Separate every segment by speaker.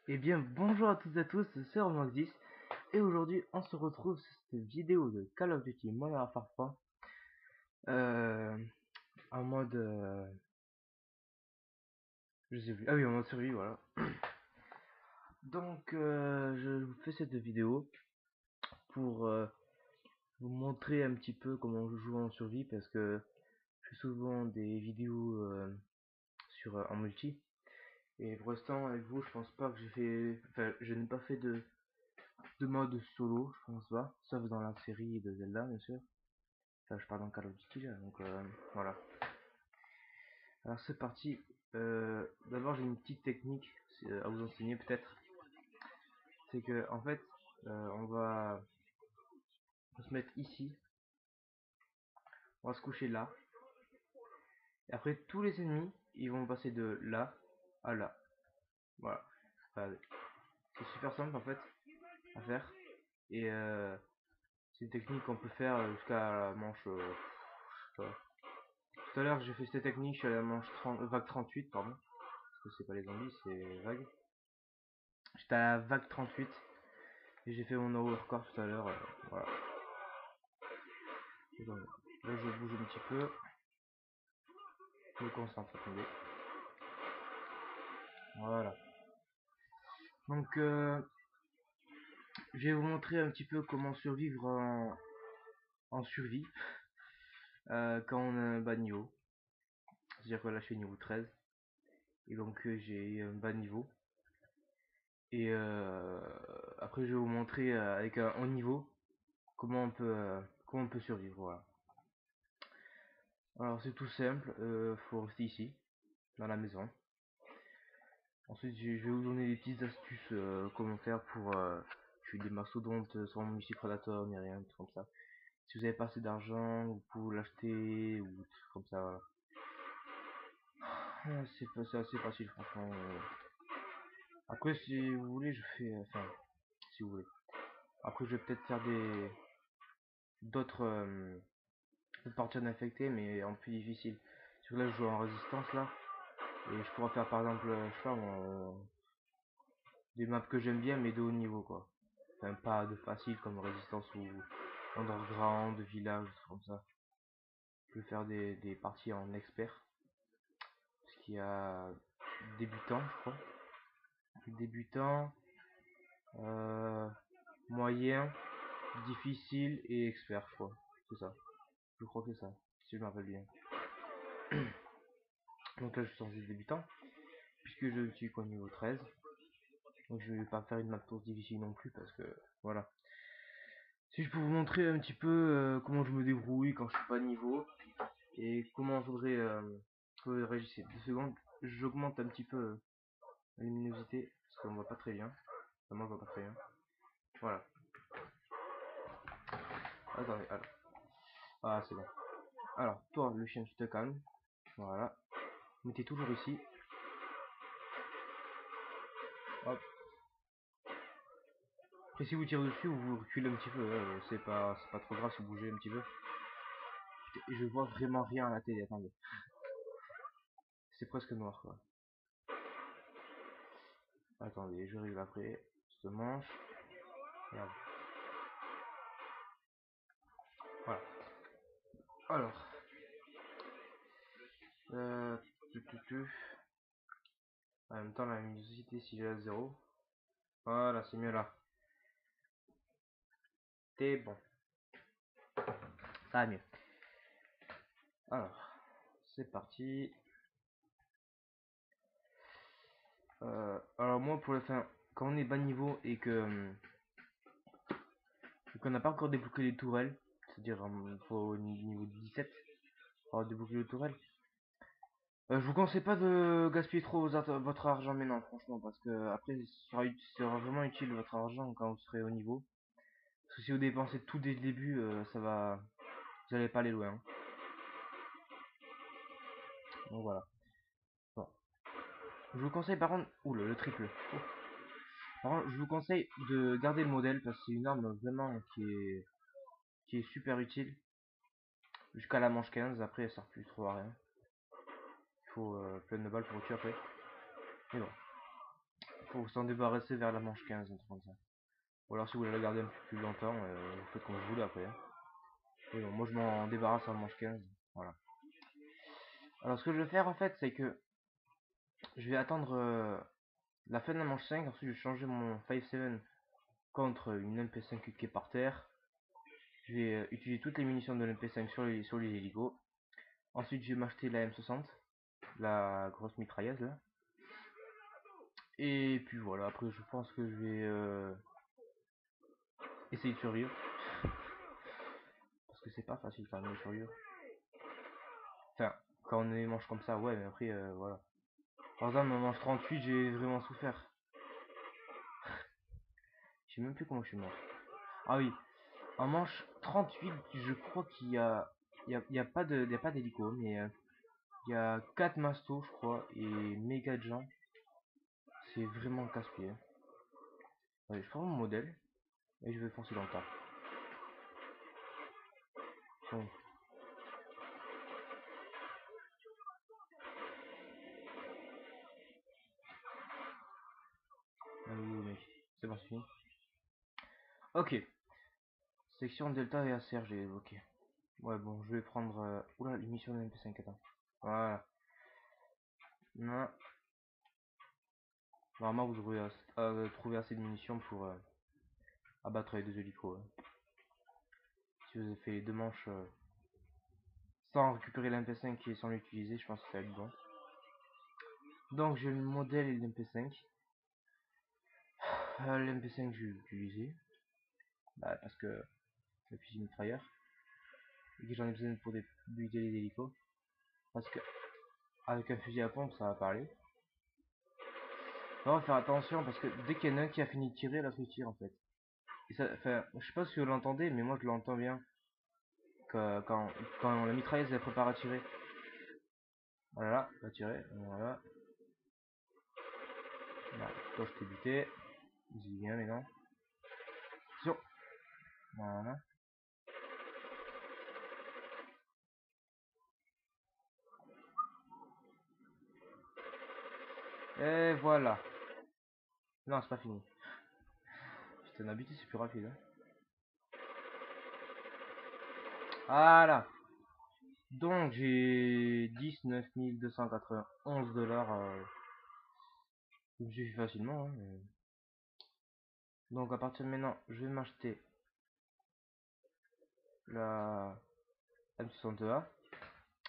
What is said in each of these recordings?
Speaker 1: Eh bien, bonjour à toutes et à tous, c'est Romain10 et aujourd'hui on se retrouve sur cette vidéo de Call of Duty Modern Warfare 3 euh, en mode je sais plus. Ah oui, en mode survie, voilà. Donc je vous fais cette vidéo pour vous montrer un petit peu comment je joue en survie parce que je fais souvent des vidéos sur en multi et pour l'instant avec vous je pense pas que j'ai fait, enfin je n'ai pas fait de mode solo, je pense pas, sauf dans la série de Zelda bien sûr. Enfin, je parle dans Call of Duty là, donc voilà. Alors c'est parti. D'abord j'ai une petite technique à vous enseigner peut-être. C'est que en fait on va se mettre ici, on va se coucher là. Et après tous les ennemis ils vont passer de là à là. Voilà. Enfin, c'est super simple en fait à faire. Et c'est une technique qu'on peut faire jusqu'à la manche. Je sais pas. Tout à l'heure j'ai fait cette technique, je suis à la manche 30, vague 38 pardon. Parce que c'est pas les zombies, c'est vague. J'étais à la vague 38. Et j'ai fait mon overcore tout à l'heure. Voilà. Donc, là je bouge un petit peu. Je me concentre, attendez. Voilà. Donc je vais vous montrer un petit peu comment survivre en survie quand on a un bas niveau. C'est-à-dire que là je suis niveau 13. Et donc j'ai un bas niveau. Et après je vais vous montrer avec un haut niveau comment on peut survivre. Voilà. Alors c'est tout simple, faut rester ici, dans la maison. Ensuite, je vais vous donner des petites astuces, comment faire pour tuer des mastodontes sans missile prédateur ni rien, tout comme ça. Si vous avez pas assez d'argent, vous pouvez l'acheter ou tout comme ça. Voilà. C'est assez facile, franchement. Après, si vous voulez, je fais, enfin, si vous voulez. Après, je vais peut-être faire d'autres parties en infecté, mais en plus difficile. Parce que là, je joue en résistance là, et je pourrais faire par exemple, je sais pas, des maps que j'aime bien, mais de haut niveau quoi. Enfin, pas de facile comme résistance ou underground, village, comme ça. Je vais faire des parties en expert. Parce qu'il y a débutant, je crois. Débutant, euh, moyen, difficile et expert, je crois. C'est ça. Je crois que c'est ça, si je me rappelle bien. Donc là, je suis censé débutant, puisque je suis qu'au niveau 13. Donc je vais pas faire une map tour difficile non plus, parce que voilà. Si je peux vous montrer un petit peu comment je me débrouille quand je suis pas de niveau, et comment faudrait réagir. 2 secondes, j'augmente un petit peu la luminosité, parce qu'on voit pas très bien. Enfin, moi je vois pas très bien. Voilà. Attendez, alors. Ah, c'est bon. Alors, toi, le chien, tu te calmes. Voilà. Mettez toujours ici. Hop. Et si vous tirez dessus, vous reculez un petit peu. C'est pas trop grave si vous bougez un petit peu. Et je vois vraiment rien à la télé, attendez. C'est presque noir, quoi. Attendez, je règle après. Ce manche. Voilà. Voilà. Alors. Euh, En même temps, la luminosité, si j'ai à 0. Voilà, c'est mieux là. C'est bon. Ça va mieux. Alors, c'est parti. Alors moi, pour la fin, quand on est bas niveau et que qu'on n'a pas encore débloqué les tourelles, c'est-à-dire faut au niveau 17 pour avoir débloqué les tourelles, je vous conseille pas de gaspiller trop votre argent maintenant, franchement, parce que après, sera vraiment utile votre argent quand vous serez au niveau. Parce que si vous dépensez tout dès le début, vous allez pas aller loin, hein. Donc voilà. Bon. Je vous conseille par contre, oula, le triple. Oh. Par contre, je vous conseille de garder le modèle parce que c'est une arme vraiment qui est super utile jusqu'à la manche 15. Après, elle sert plus trop à rien. Il faut plein de balles pour tuer après. Mais bon. Faut s'en débarrasser vers la manche 15, un truc comme ça. Ou alors si vous voulez la garder un peu plus longtemps, vous faites comme vous voulez après, hein. Mais bon, moi je m'en débarrasse à la manche 15. Voilà. Alors ce que je vais faire en fait, c'est que je vais attendre la fin de la manche 5. Ensuite je vais changer mon 5.7 contre une MP5 qui est par terre. Je vais utiliser toutes les munitions de l'MP5 sur les hélicos. Ensuite je vais m'acheter la M60, la grosse mitrailleuse là. Et puis voilà, après je pense que je vais essayer de survivre. Parce que c'est pas facile quand même de survivre. Enfin, quand on est manche comme ça, ouais, mais après, voilà. Par exemple, en manche 38, j'ai vraiment souffert. Je sais même plus comment je suis mort. Ah oui, en manche 38, je crois qu'il y a... Il y a pas d'hélico, mais il y a 4 mastos, je crois, et méga de gens. C'est vraiment casse-pied. Allez, je prends mon modèle, et je vais foncer dans le tas. Bon. Allez, mec. C'est bon, c'est fini. Ok. Section Delta et ACR, j'ai évoqué. Ouais, bon, je vais prendre... Oula, l'émission de MP5, attends. Voilà. Non. Normalement, vous aurez trouvé assez de munitions pour abattre les deux hélicos. Hein. Si vous avez fait les deux manches sans récupérer l'MP5 et sans l'utiliser, je pense que ça va être bon. Donc, j'ai le modèle et l'MP5. L'MP5, je vais l'utiliser. Bah, parce que c'est un fusil mitrailleur. Et que j'en ai besoin pour buter les hélicos. Parce que avec un fusil à pompe, ça va parler. On va faire attention parce que dès qu'il y en a un qui a fini de tirer, l'autre il tire en fait. Et ça, enfin, je sais pas si vous l'entendez, mais moi je l'entends bien. Quand la mitrailleuse elle prépare à tirer. Voilà, va tirer. Voilà. Là, toi je t'ai buté. Dis bien mais non. Attention. Voilà. Et voilà. Non, c'est pas fini. Putain, d'habitude c'est plus rapide. Hein. Voilà. Donc j'ai 19 291 dollars. Je me suis fait facilement. Hein, mais... Donc à partir de maintenant, je vais m'acheter la M60A.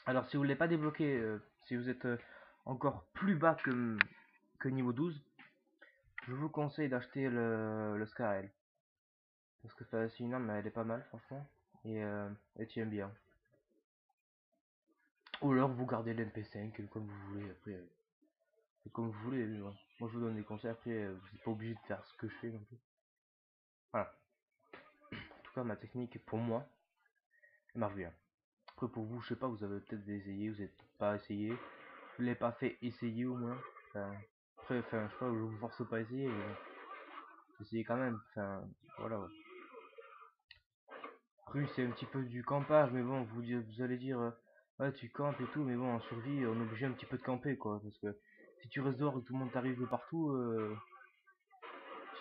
Speaker 1: Alors si vous ne l'avez pas débloqué, si vous êtes encore plus bas que niveau 12, je vous conseille d'acheter le Scarel. Parce que c'est une arme, mais elle est pas mal franchement. Et elle tient bien. Ou alors vous gardez l'MP5 comme vous voulez. Après, c'est comme vous voulez. Mais bon. Moi je vous donne des conseils. Après, vous n'êtes pas obligé de faire ce que je fais non plus. Voilà. En tout cas, ma technique pour moi, elle marche bien. Après pour vous, je sais pas, vous avez peut-être essayé, vous n'êtes pas essayé. Je l'ai pas fait essayer au moins. Enfin, après, enfin, je sais pas, je vous force pas à essayer. Mais essayez quand même. Enfin, voilà. Ouais. Après, c'est un petit peu du campage, mais bon, vous allez dire, ouais, tu campes et tout, mais bon, en survie, on est obligé un petit peu de camper, quoi. Parce que si tu restes dehors et tout le monde t'arrive de partout,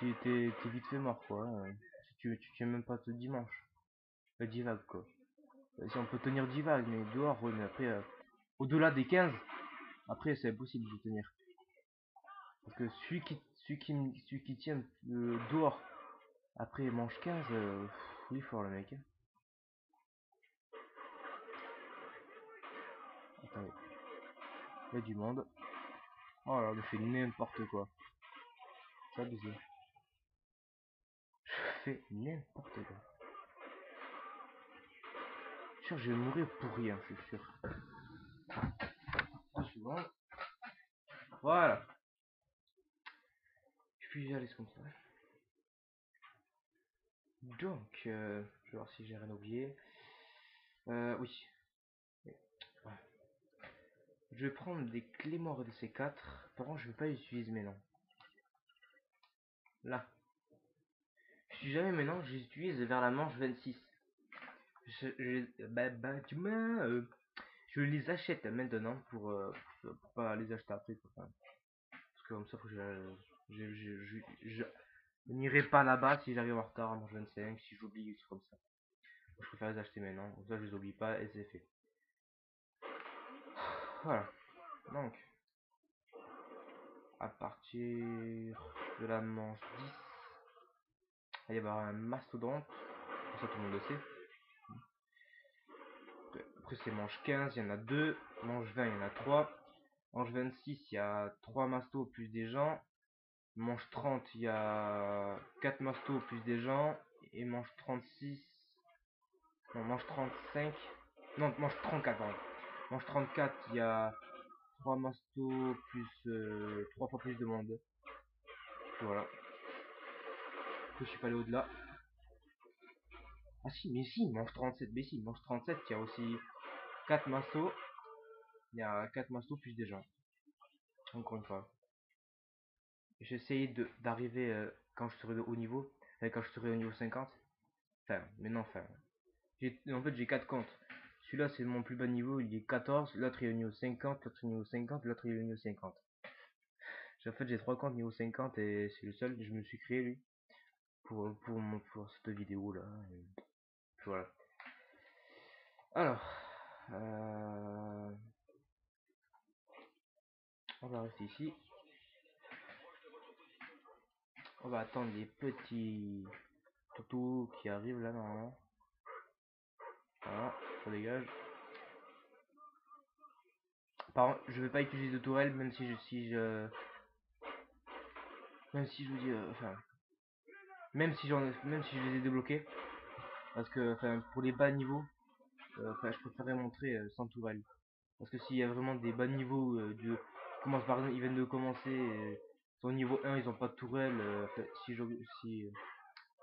Speaker 1: t'es vite fait mort, quoi. Hein. Si tu tiens même pas te dimanche. Le divague, quoi. Si on peut tenir divague, mais dehors, ouais, mais après, au-delà des 15, après, c'est impossible de tenir. Parce que celui qui tient dehors, après manche 15, oui, fort le mec. Hein. Attendez, il y a du monde. Oh là, je fais n'importe quoi. C'est abusé. Je fais n'importe quoi. Je suis sûr que je vais mourir pour rien, je suis sûr. 2 secondes. Voilà. Puis j'allais comme ça. Donc, je vais voir si j'ai rien oublié. Oui. Ouais. Je vais prendre des clés morts de ces 4. Par contre, je vais pas les utiliser maintenant. Là. Si jamais maintenant, je les utilise vers la manche 26. Je les achète maintenant pour pas les acheter après. Enfin, parce Parce que comme ça, faut que je n'irai pas là-bas si j'arrive en retard à manche 25, si j'oublie, c'est comme ça. Je préfère les acheter maintenant, comme ça je les oublie pas et c'est fait. Voilà, donc à partir de la manche 10, il va y avoir un mastodonte, ça tout le monde le sait. Après c'est manche 15, il y en a 2, manche 20, il y en a 3, manche 26, il y a 3 mastos plus des gens, manche 30, il y a 4 mastos plus des gens, et manche 36, non, manche 35, non, manche 34, pardon. Manche 34, il y a 3 mastos plus 3 fois plus de monde. Voilà. Je suis pas allé au-delà. Ah si, mais si, manche 37, mais si, manche 37, il y a aussi 4 mastos. Il y a 4 mastos plus des gens. Encore une fois. J'essaye d'arriver quand je serai de haut niveau. Quand je serai au niveau 50. Enfin, mais non, enfin. En fait, j'ai 4 comptes. Celui-là, c'est mon plus bas niveau, il est 14. L'autre, il est au niveau 50. L'autre, il est au niveau 50. L'autre, il est au niveau 50. En fait, j'ai 3 comptes niveau 50 et c'est le seul que je me suis créé, lui. Pour cette vidéo là. Et voilà. Alors, on va rester ici. On va attendre les petits toutous qui arrivent là normalement. Voilà, ça dégage. Par contre, je vais pas utiliser de tourelle même si même si je vous dis, enfin, même si je les ai débloqués, parce que, enfin, pour les bas niveaux, je préférerais montrer sans tourelle. Parce que s'il y a vraiment des bas niveaux commencent par exemple, ils viennent de commencer, au niveau 1, ils ont pas de tourelle. Si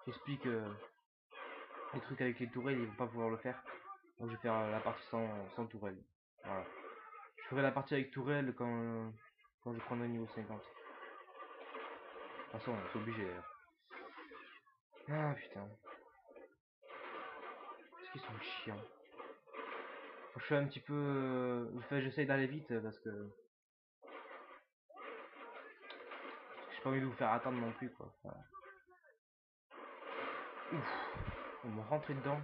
Speaker 1: j'explique les trucs avec les tourelles, ils vont pas pouvoir le faire. Donc je vais faire la partie sans tourelle. Voilà. Je ferai la partie avec tourelle quand je prendrai niveau 50. De toute façon, c'est obligé d'ailleurs. Ah putain. Est-ce qu'ils sont chiants? Je fais un petit peu. Enfin, j'essaye d'aller vite parce que j'ai pas envie de vous faire attendre non plus quoi. Voilà. Ouf, on m'a rentré dedans.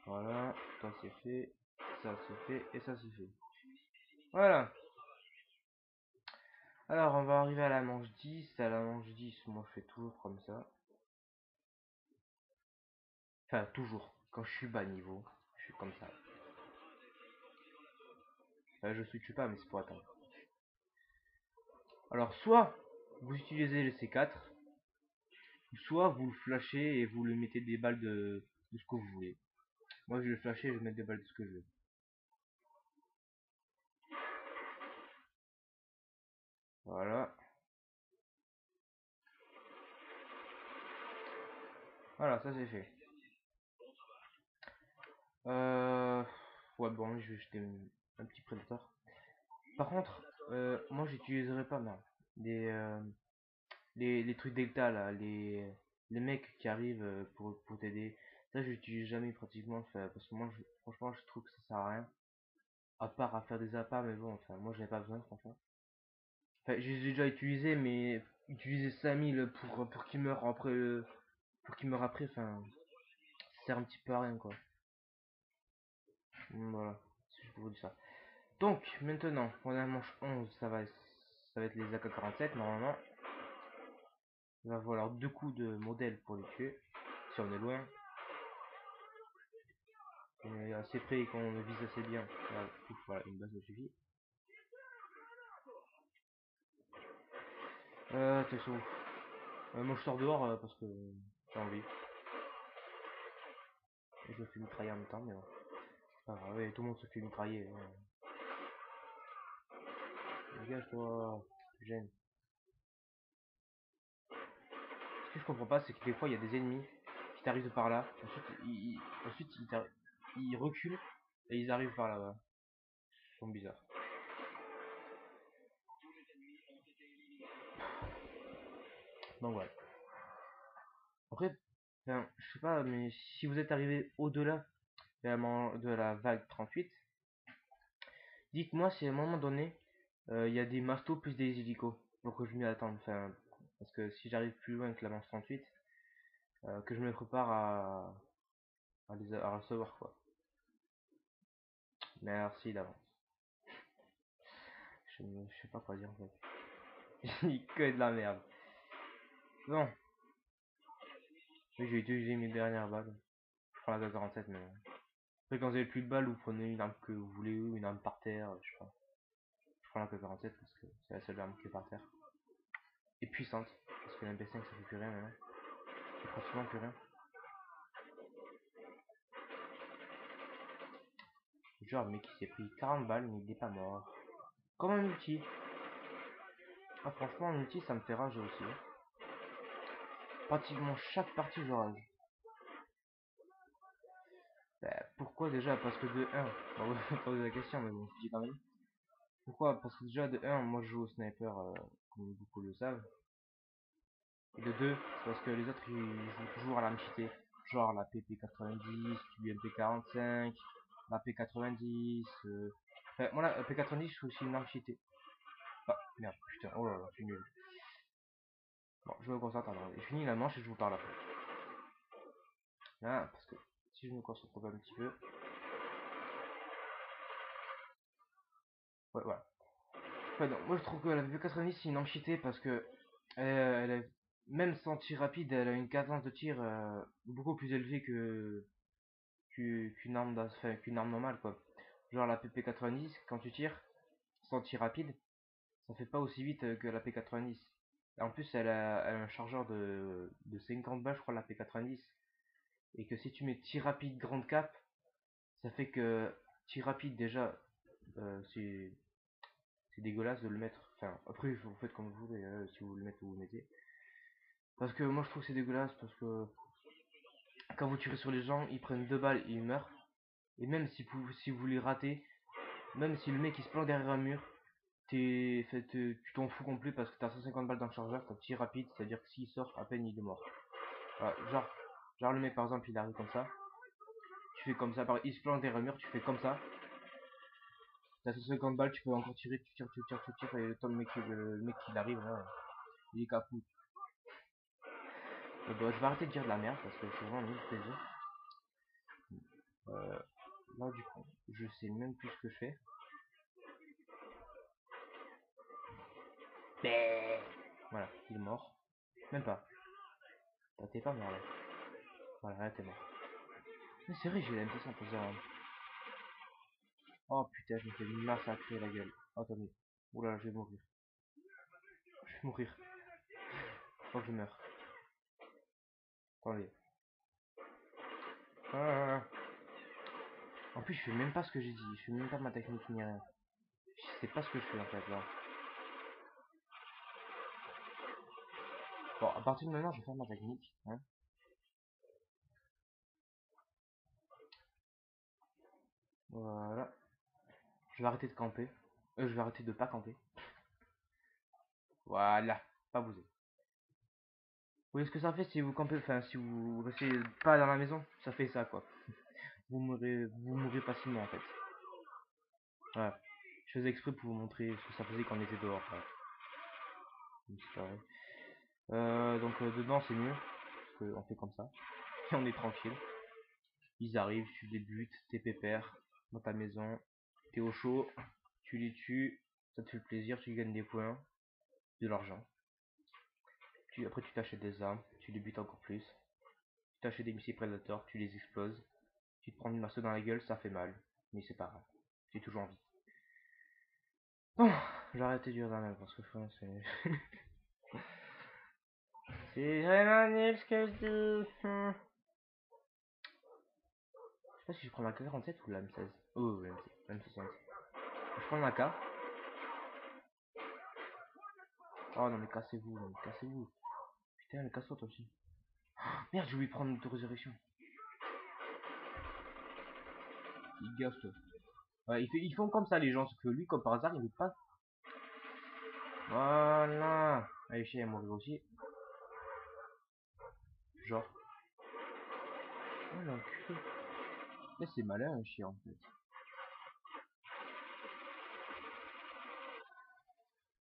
Speaker 1: Voilà, ça c'est fait, ça c'est fait et ça c'est fait. Voilà. Alors on va arriver à la manche 10. À la manche 10, moi je fais toujours comme ça. Enfin, toujours. Quand je suis bas niveau, je suis comme ça. Enfin, je switch pas, mais c'est pour attendre. Alors, soit vous utilisez le C4, soit vous le flashez et vous le mettez des balles de ce que vous voulez. Moi, je vais le flasher et je vais mettre des balles de ce que je veux. Voilà. Voilà, ça c'est fait. Ouais, bon, je vais jeter un petit prédateur. Par contre, moi j'utiliserai pas mal les trucs d'Elta là, les mecs qui arrivent pour t'aider. Ça, j'utilise jamais pratiquement, enfin, parce que moi, franchement, je trouve que ça sert à rien. À part à faire des appâts, mais bon, enfin, moi, j'en ai pas besoin, franchement. Enfin, je les ai déjà utilisés, mais utiliser 5000 pour qu'ils meurent après, enfin, ça sert un petit peu à rien, quoi. Voilà, si je peux vous dire ça. Donc, maintenant, on a la manche 11, ça va être les AK-47, normalement. Il va falloir 2 coups de modèle pour les tuer, si on est loin. On est assez près et qu'on vise assez bien. Voilà, une base me suffit. T'es où? Moi je sors dehors parce que j'ai envie. Et je me fais mitrailler en même temps, mais bon. C'est pas grave, ouais, tout le monde se fait mitrailler. Ouais. Dégage-toi, tu gênes. Ce que je comprends pas, c'est que des fois il y a des ennemis qui t'arrivent par là. Ils reculent et ils arrivent par là-bas. Ils sont bizarres. Donc voilà. Après, enfin, je sais pas, mais si vous êtes arrivé au-delà de la vague 38, dites-moi si à un moment donné, Il y a des mastos plus des hélicos. Donc je m'y attends. Enfin, parce que si j'arrive plus loin que la manche 38, que je me prépare à recevoir quoi. Merci d'avance. Je sais pas quoi dire en fait. Il que de la merde. Bon, oui, j'ai utilisé mes dernières balles. Je prends la K47 mais. Après quand vous avez plus de balles, vous prenez une arme que vous voulez ou une arme par terre, je sais pas. Je prends la K47 parce que c'est la seule arme qui est par terre. Et puissante. Parce que la MP5 ça fait plus rien maintenant. C'est pratiquement plus rien. Genre, le mec il s'est pris 40 balles mais il est pas mort. Comme un outil. Ah, franchement, un outil ça me fait rager aussi. Pratiquement chaque partie je rage. Bah, pourquoi déjà? Parce que de 1, on va poser la question, mais bon, je dis quand même. Pourquoi? Parce que déjà de 1, moi je joue au sniper, comme beaucoup le savent. Et de 2, c'est parce que les autres ils jouent toujours à l'arme cheatée. Genre la PP90, l'UMP45, la P90. Enfin, moi la P90 c'est aussi une arme cheatée. Ah merde, putain, oh là là, je suis nul. Bon, je me concentre, attends, j'ai fini la manche et je vous parle après. Ah, parce que si je me concentre un petit peu. Ouais, voilà. Ouais, non, moi je trouve que la V90 c'est une arme cheatée parce que même sans tir rapide, elle a une cadence de tir beaucoup plus élevée qu'une arme enfin, qu'une arme normale quoi. Genre la PP90, quand tu tires sans tir rapide, ça fait pas aussi vite que la P90. Et en plus, elle a un chargeur de 50 balles, je crois, la P90. Et que si tu mets tir rapide grande cap, ça fait que tir rapide déjà, c'est dégueulasse de le mettre. Enfin, après, vous faites comme vous voulez, si vous voulez le mettre, vous le mettez. Parce que moi, je trouve que c'est dégueulasse parce que quand vous tirez sur les gens, ils prennent 2 balles et ils meurent. Et même si vous les ratez, même si le mec il se plante derrière un mur, tu t'en fous complet parce que t'as 150 balles dans le chargeur, t'as tir rapide, c'est-à-dire que s'il sort, à peine il est mort. Voilà, genre le mec par exemple il arrive comme ça, tu fais comme ça, il se plante derrière un mur, tu fais comme ça, t'as 150 balles, tu peux encore tirer, tu tires, et le mec qui arrive là, il est capou. Bon, je vais arrêter de dire de la merde parce que c'est vraiment nul ce que je dis. Euh, Là du coup, je sais même plus ce que je fais. Voilà, il est mort. Même pas. T'es pas mort là. Voilà, là t'es mort. Mais c'est vrai, j'ai l'impression pour ça. Oh putain, je me fais massacrer la gueule. Attendez. Oula, je vais mourir. Je vais mourir. Je crois que je meurs. Attendez. Ah. En plus, je fais même pas ce que j'ai dit. Je fais même pas ma technique ni rien. Je sais pas ce que je fais en fait là. Bon, à partir de maintenant, je vais faire ma technique. Hein. Voilà. Je vais arrêter de camper. Je vais arrêter de pas camper. Voilà. Pas bouger. Vous voyez ce que ça fait si vous campez, enfin si vous restez pas dans la maison, ça fait ça quoi. Vous mourrez facilement en fait. Voilà. Je faisais exprès pour vous montrer ce que ça faisait quand on était dehors. Voilà. C'est pareil. Donc dedans c'est mieux, parce qu'on fait comme ça. Et on est tranquille. Ils arrivent, tu les butes, t'es pépère, dans ta maison, t'es au chaud, tu les tues, ça te fait plaisir, tu gagnes des points, de l'argent. Après tu t'achètes des armes, tu les butes encore plus. Tu t'achètes des missiles prédateurs, tu les exploses. Tu te prends une marceau dans la gueule, ça fait mal. Mais c'est pas grave, j'ai toujours envie. Bon, j'ai arrêté de dire la même parce que c'est... c'est vraiment nul ce que je dis. Je sais pas si je prends la K47 ou la M16. Oh, la M16. Je prends la K. Oh non mais cassez-vous, cassez-vous. Putain, mais casse-toi toi aussi. Merde, j'ai oublié de prendre une auto-résurrection. Il gaffe toi. Ouais, ils font comme ça les gens, parce que lui, comme par hasard, il veut pas. Voilà. Allez, chien, elle mourir aussi. Genre. Oh l'enculé. Mais c'est malin un chien en fait.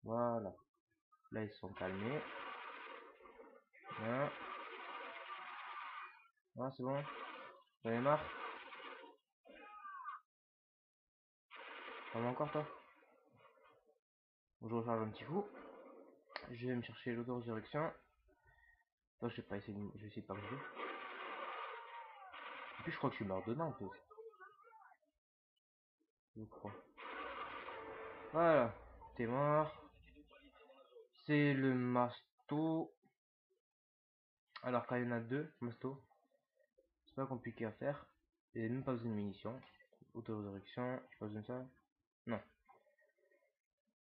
Speaker 1: Voilà. Là, ils sont calmés. Voilà. Ah, c'est bon. J'en ai marre. T'en as encore, toi? Bon, je recharge un petit coup. Je vais me chercher l'auto-résurrection. Toi, je sais pas, je vais essayer de pas bouger. Et puis, je crois que je suis mort dedans, en fait. Je crois. Voilà. T'es mort. C'est le masto. Alors, quand il y en a deux, masto, c'est pas compliqué à faire. Il n'y a même pas besoin de munitions. Auto-résurrection, j'ai pas besoin de ça. Non.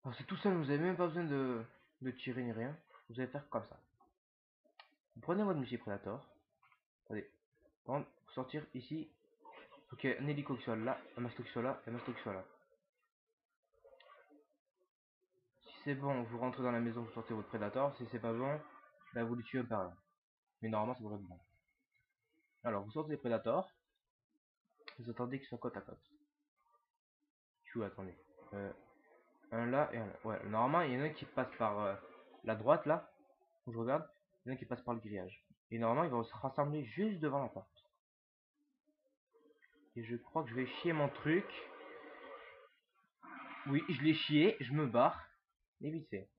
Speaker 1: Alors, c'est tout seul, vous avez même pas besoin de tirer ni rien. Vous allez faire comme ça. Vous prenez votre multi-predator. Attendez. Pour sortir ici, faut qu'il y ait un hélico qui soit là, un masto qui soit là, et un masto qui soit là. Si c'est bon, vous rentrez dans la maison, vous sortez votre prédateur. Si c'est pas bon, bah vous les tuez un par un. Mais normalement, ça devrait être bon. Alors, vous sortez les prédateurs. Vous attendez qu'ils soient côte à côte. Attendez. Un là et un là. Ouais, normalement, il y en a un qui passe par la droite là. Où je regarde. Il y en a un qui passe par le grillage. Et normalement, ils vont se rassembler juste devant la porte. Et je crois que je vais chier mon truc. Oui, je l'ai chié, je me barre. Et vite fait.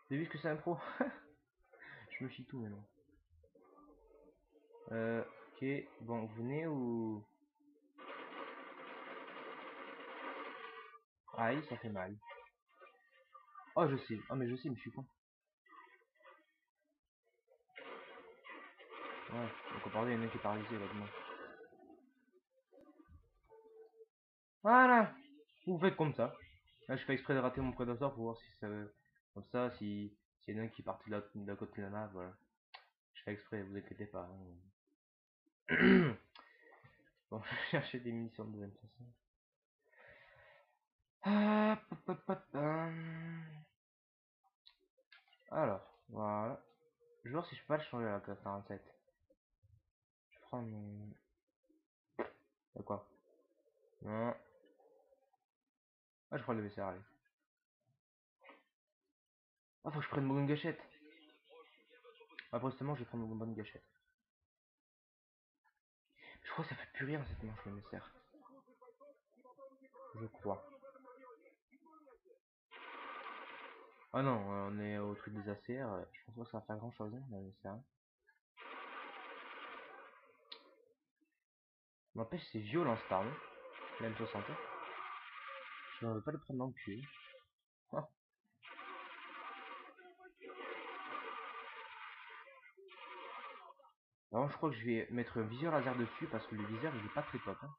Speaker 1: Vous avez vu ce que c'est un pro? Je me chie tout maintenant. Ok, bon, vous venez ou... Aïe, ça fait mal. Oh, je sais. Oh, mais je sais, mais je suis con. Ouais, donc on parlait, il y en a qui est paralysé là, demain. Voilà. Vous faites comme ça. Là, je fais exprès de rater mon prédateur pour voir si ça... Comme ça, si... S'il y en a un qui est parti de la côté de la map, voilà. Je fais exprès, vous inquiétez pas. Hein. Bon, je vais chercher des munitions de deuxième façon. Alors, voilà. Je vais voir si je peux pas le changer à la classe 47. Je prends mon... De quoi? Non. Ah, je prends le VCR, allez. Ah, faut que je prenne mon bonne gâchette. Ah, justement, je vais prendre mon bonne gâchette. Je crois que ça fait plus rien cette manche, le VCR. Je crois. Ah non, on est au truc des ACR. Je pense pas que ça va faire grand chose, hein, le VCR. N'empêche, c'est violent cette arme. La M60. Je ne veux pas le prendre dans le cul. Oh. Alors, je crois que je vais mettre un viseur laser dessus parce que le viseur il est pas très top. Hein.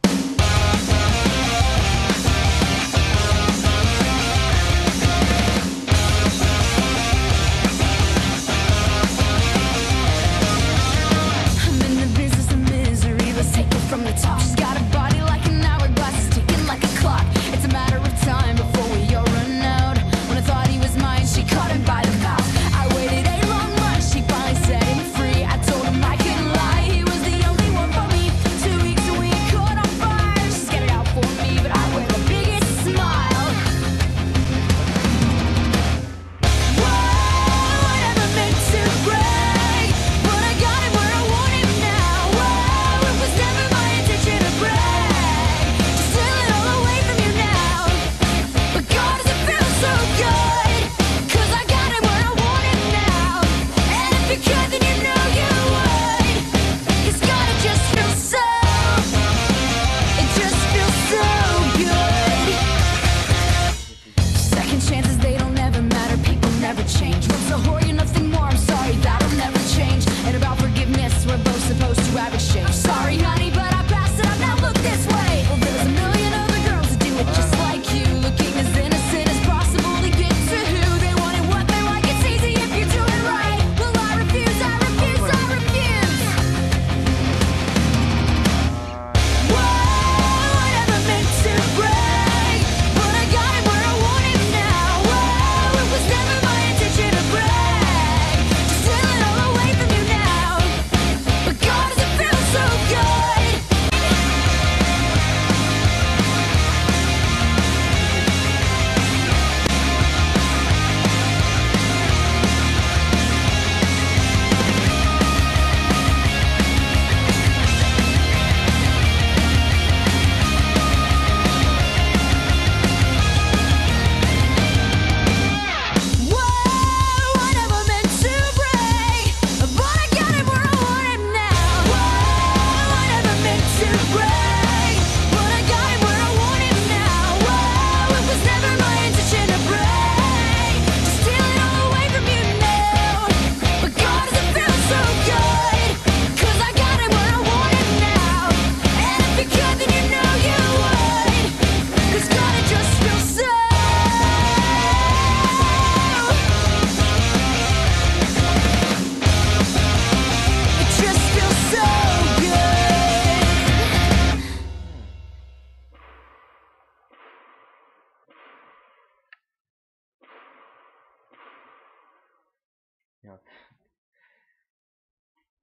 Speaker 1: Merde.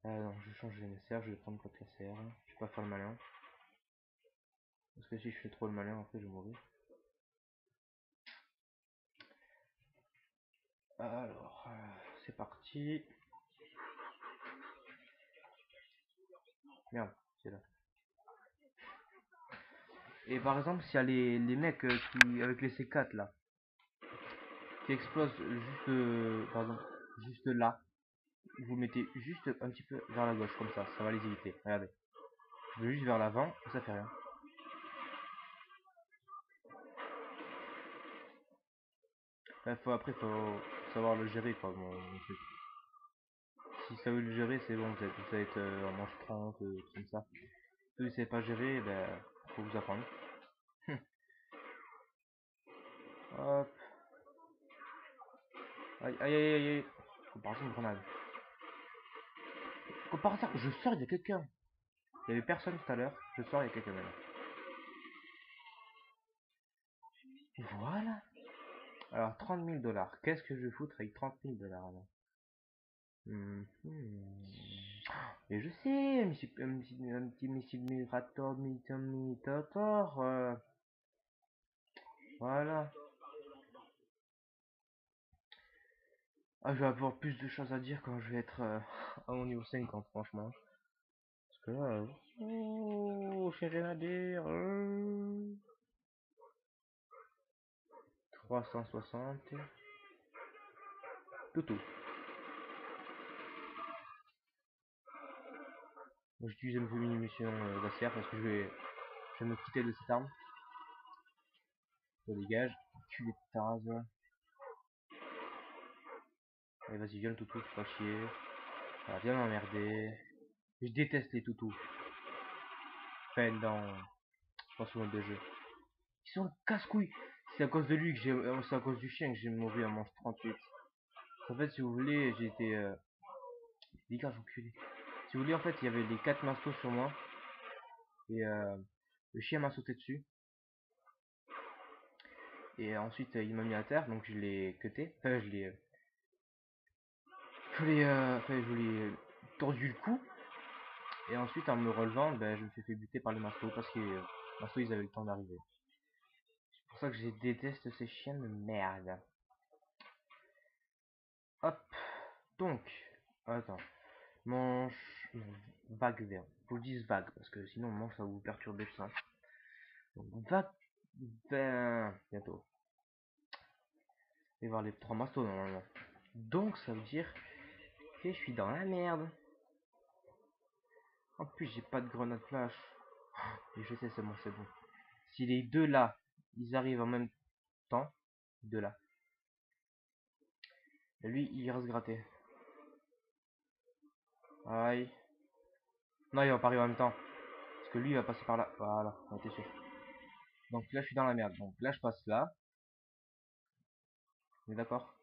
Speaker 1: Ah non, je vais changer les serres, je vais prendre contre la serre. Je vais pas faire le malin. Parce que si je fais trop le malin, après je vais mourir. Alors, c'est parti. Merde, c'est là. Et par exemple, s'il y a les mecs qui, avec les C4 là, qui explosent juste, par exemple, juste là, vous mettez juste un petit peu vers la gauche, comme ça va les éviter. Regardez. Je vais juste vers l'avant, ça fait rien. Après, faut savoir le gérer, quoi, mon truc. Si ça veut le gérer, c'est bon, vous allez être en manche 30, comme ça. Si vous savez pas gérer, ben, faut vous apprendre. Hop. Aïe, aïe, aïe, aïe, aïe. Comparaison de grenade. Comparaison, je sors, il y a quelqu'un. Il y avait personne tout à l'heure, je sors, il y a quelqu'un maintenant. Voilà. Alors, 30 000 $. Qu'est-ce que je vais foutre avec 30 000 $ alors? Et je sais, un petit missile migrateur, voilà. Ah, je vais avoir plus de choses à dire quand je vais être à mon niveau 50, franchement. Parce que là, oh, j'ai rien à dire. 360. Tout. J'utilise un peu une munition glaciaire parce que je vais me quitter de cette arme. Je dégage. Tu les tases. Allez, vas-y, viens le toutou, tu vas chier. Ça va bien m'emmerder. Je déteste les toutous. Enfin, dans ce mode de jeu. Ils sont casse-couilles. C'est à cause de lui que j'ai. C'est à cause du chien que j'ai mouru en manche 38. En fait, si vous voulez, j'ai été. Dégage, enculé. Si vous voulez, en fait, il y avait les 4 mastos sur moi. Et le chien m'a sauté dessus. Et ensuite, il m'a mis à terre. Donc, je l'ai cuté. Enfin, je l'ai tordu le cou. Et ensuite, en me relevant, ben, je me suis fait buter par les mastos. Parce que les mastos, ils avaient le temps d'arriver. C'est pour ça que je déteste ces chiens de merde. Hop. Donc, attends. Manche. Non, vague vert. Faut que je dise vague. Parce que sinon, manche, ça va vous perturber tout ça. Donc, vague. Ben, bientôt. Je vais voir les 3 mastos normalement. Donc, ça veut dire que je suis dans la merde. En plus, j'ai pas de grenade flash. Et je sais, c'est bon, c'est bon. Si les deux là, ils arrivent en même temps, deux là. Et lui, il reste gratté. Aïe. Non, il va pas arriver en même temps. Parce que lui, il va passer par là. Voilà, on était sûr. Donc là, je suis dans la merde. Donc là, je passe là. On est d'accord?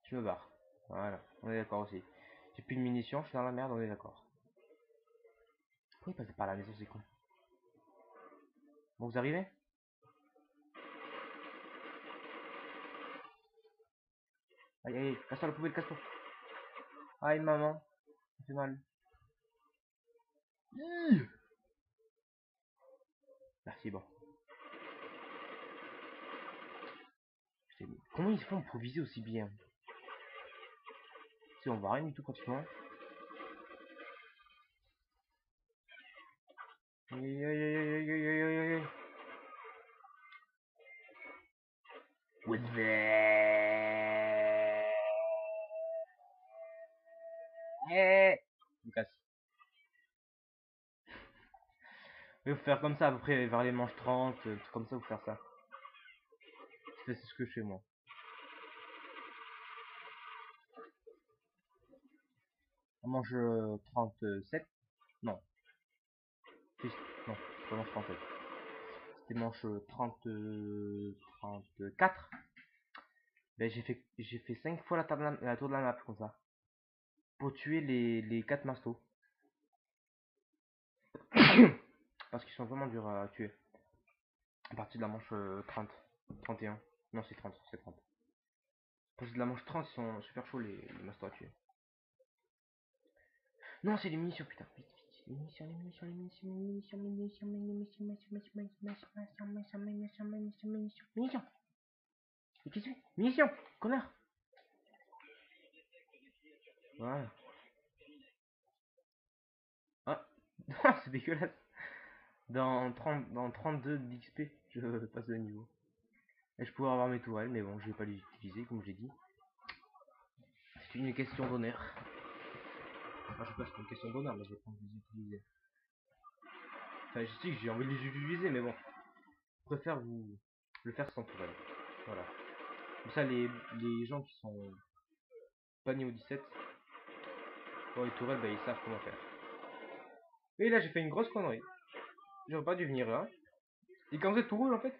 Speaker 1: Je me barre. Voilà, on est d'accord aussi. J'ai plus de munitions, je suis dans la merde, on est d'accord. Pourquoi il passe par la maison, c'est con? Bon, vous arrivez? Aïe, aïe, casse-toi la poubelle, casse-toi. Aïe, maman, ça fait mal. Merci, bon. Comment ils font pour viser aussi bien? Si on voit rien du tout pratiquement. Aïe, aïe, aïe, aïe, aïe, aïe, aïe, aïe. With Je me casse. Il faut faire comme ça à peu près vers les manches 30, comme ça, vous faire ça. C'est ce que je fais moi. En manche 37. Non. Non, c'est pas manche 37. C'était manche 30, 34. Ben, j'ai fait 5 fois la tour de la map comme ça. Pour tuer les 4 mastos. Parce qu'ils sont vraiment durs à tuer. À partir de la manche 30. 31. Non, c'est 30, c'est 30. Parce que de la manche 30, ils sont super chauds les masters à tuer. Non, c'est les munitions, putain. Vite, vite. Les munitions, les munitions, les munitions, les munitions, les munitions, les munitions, munitions. Mais qu'est-ce que c'est? Munitions, connard. Voilà. Ah, c'est dégueulasse. Dans 32 d'XP, je passe de niveau. Et je pourrais avoir mes tourelles, mais bon, je vais pas les utiliser, comme j'ai dit. C'est une question d'honneur. Enfin, je sais pas si c'est une question d'honneur, mais je vais prendre les utiliser. Enfin, je sais que j'ai envie de les utiliser, mais bon. Je préfère vous le faire sans tourelle. Voilà. Comme ça, les gens qui sont pas niveau 17, pour les tourelles, bah, ils savent comment faire. Et là, j'ai fait une grosse connerie. J'aurais pas dû venir là. Et quand vous êtes tout rouge, en fait,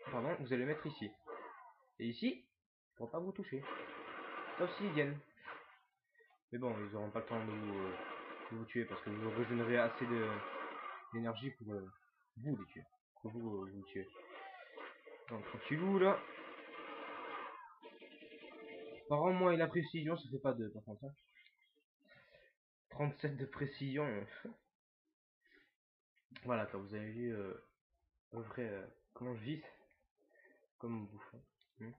Speaker 1: pardon, vous allez le mettre ici. Et ici, pour pas vous toucher. Sauf s'ils viennent. Mais bon, ils auront pas le temps de vous tuer parce que vous régénérez assez d'énergie pour vous les tuer. Pour vous tuer. Donc, tranquillou là. Par contre, moi et la précision, ça fait pas 2 par contre. 37 de précision. Voilà, quand vous avez vu à peu près comment je vise comme bouffon. Vous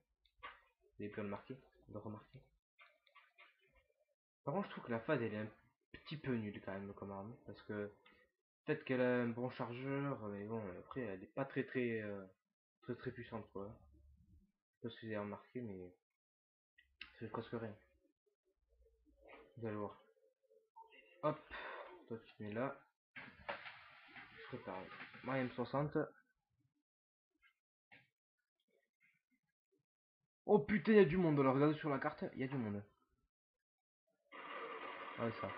Speaker 1: avez pu le remarquer. Par contre, je trouve que la phase elle est un petit peu nulle quand même comme arme. Parce que peut-être qu'elle a un bon chargeur, mais bon, après elle est pas très puissante quoi. Je sais pas si vous avez remarqué, mais c'est presque rien. Vous allez voir. Hop, toi tu te mets là. Je ferai pareil. Moi M60. Oh putain, il y a du monde. Alors regardez sur la carte, il y a du monde. Ouais, ça.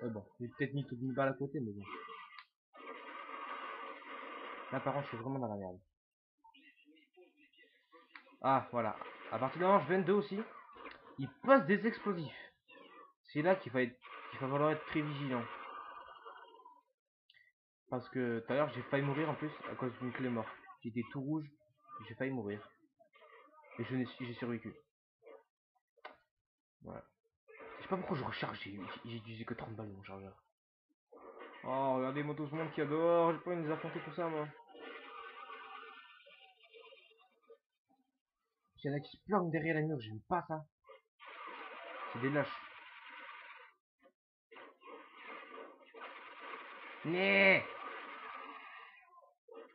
Speaker 1: Ouais, bon, j'ai peut-être mis toute une balle à côté, mais bon. Là, par contre, je suis vraiment dans la merde. Ah, voilà. À partir de l'ange 22 aussi, il passe des explosifs. C'est là qu'il va falloir être très vigilant. Parce que tout à l'heure, j'ai failli mourir en plus à cause d'une clé mort. J'étais tout rouge, j'ai failli mourir. Et j'ai survécu. Voilà. Je sais pas pourquoi je recharge, j'ai utilisé que 30 balles de mon chargeur. Oh, regardez-moi tout ce monde qu'il y a dehors, j'ai pas envie de les affronter tout ça, moi. Il y en a qui se planquent derrière la mur, j'aime pas ça. C'est des lâches. Né.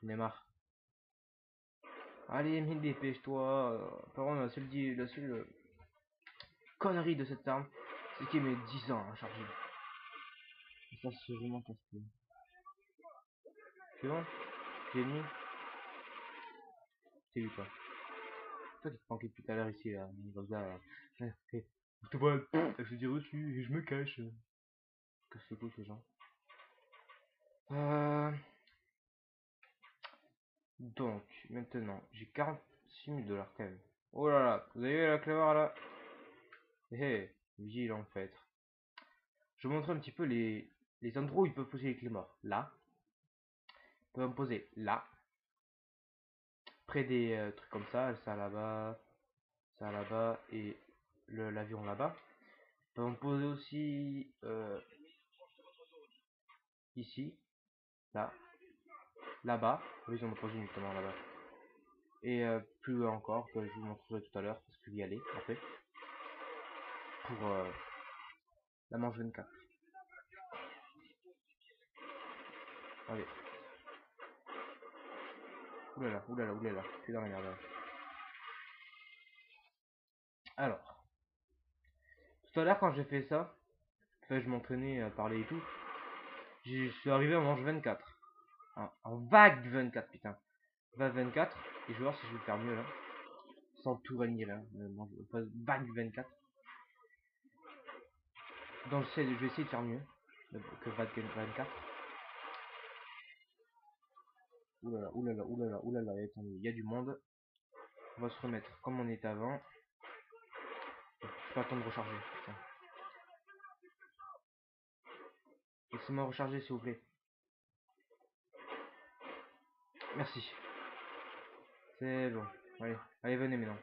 Speaker 1: J'en ai marre. Allez, mais dépêche-toi. Par contre, la seule connerie de cette arme, c'est qu'il met 10 ans à charger. Et ça, c'est vraiment casse-pied. C'est bon? J'ai mis. C'est lui, quoi. Toi qui te manquais depuis tout à l'heure ici, là. Je te vois, je dis reçu et je me cache. Que c'est quoi ces gens? Donc, maintenant, j'ai 46 000 $ quand même. Oh là là, vous avez vu la clavard là? Hé, vigilant fait. Je vous montre un petit peu les endroits où ils peuvent poser les clés morts. Là. Ils peuvent me poser là. Près des trucs comme ça là-bas et l'avion là-bas. Ils peuvent me poser aussi ici, là, là-bas. Oui, ils en ont posé justement là-bas. Et plus loin encore, que je vous montrerai tout à l'heure, parce que j'y aller après. Pour la manche 24. Allez. Oulala, oulala, oulala, je suis dans la merde. Alors, tout à l'heure quand j'ai fait ça, enfin, je m'entraînais à parler et tout, je suis arrivé en manche 24. En vague 24, putain. Vague 24, et je vais voir si je vais faire mieux là. Sans tout renier là. Vague 24. Donc je vais essayer de faire mieux que vague 24. Oulala, oulala, oulala, oulala, attendez, il y a du monde. On va se remettre comme on était avant. Je peux attendre de recharger. Laissez-moi recharger s'il vous plaît. Merci. C'est bon. Allez, allez venez maintenant.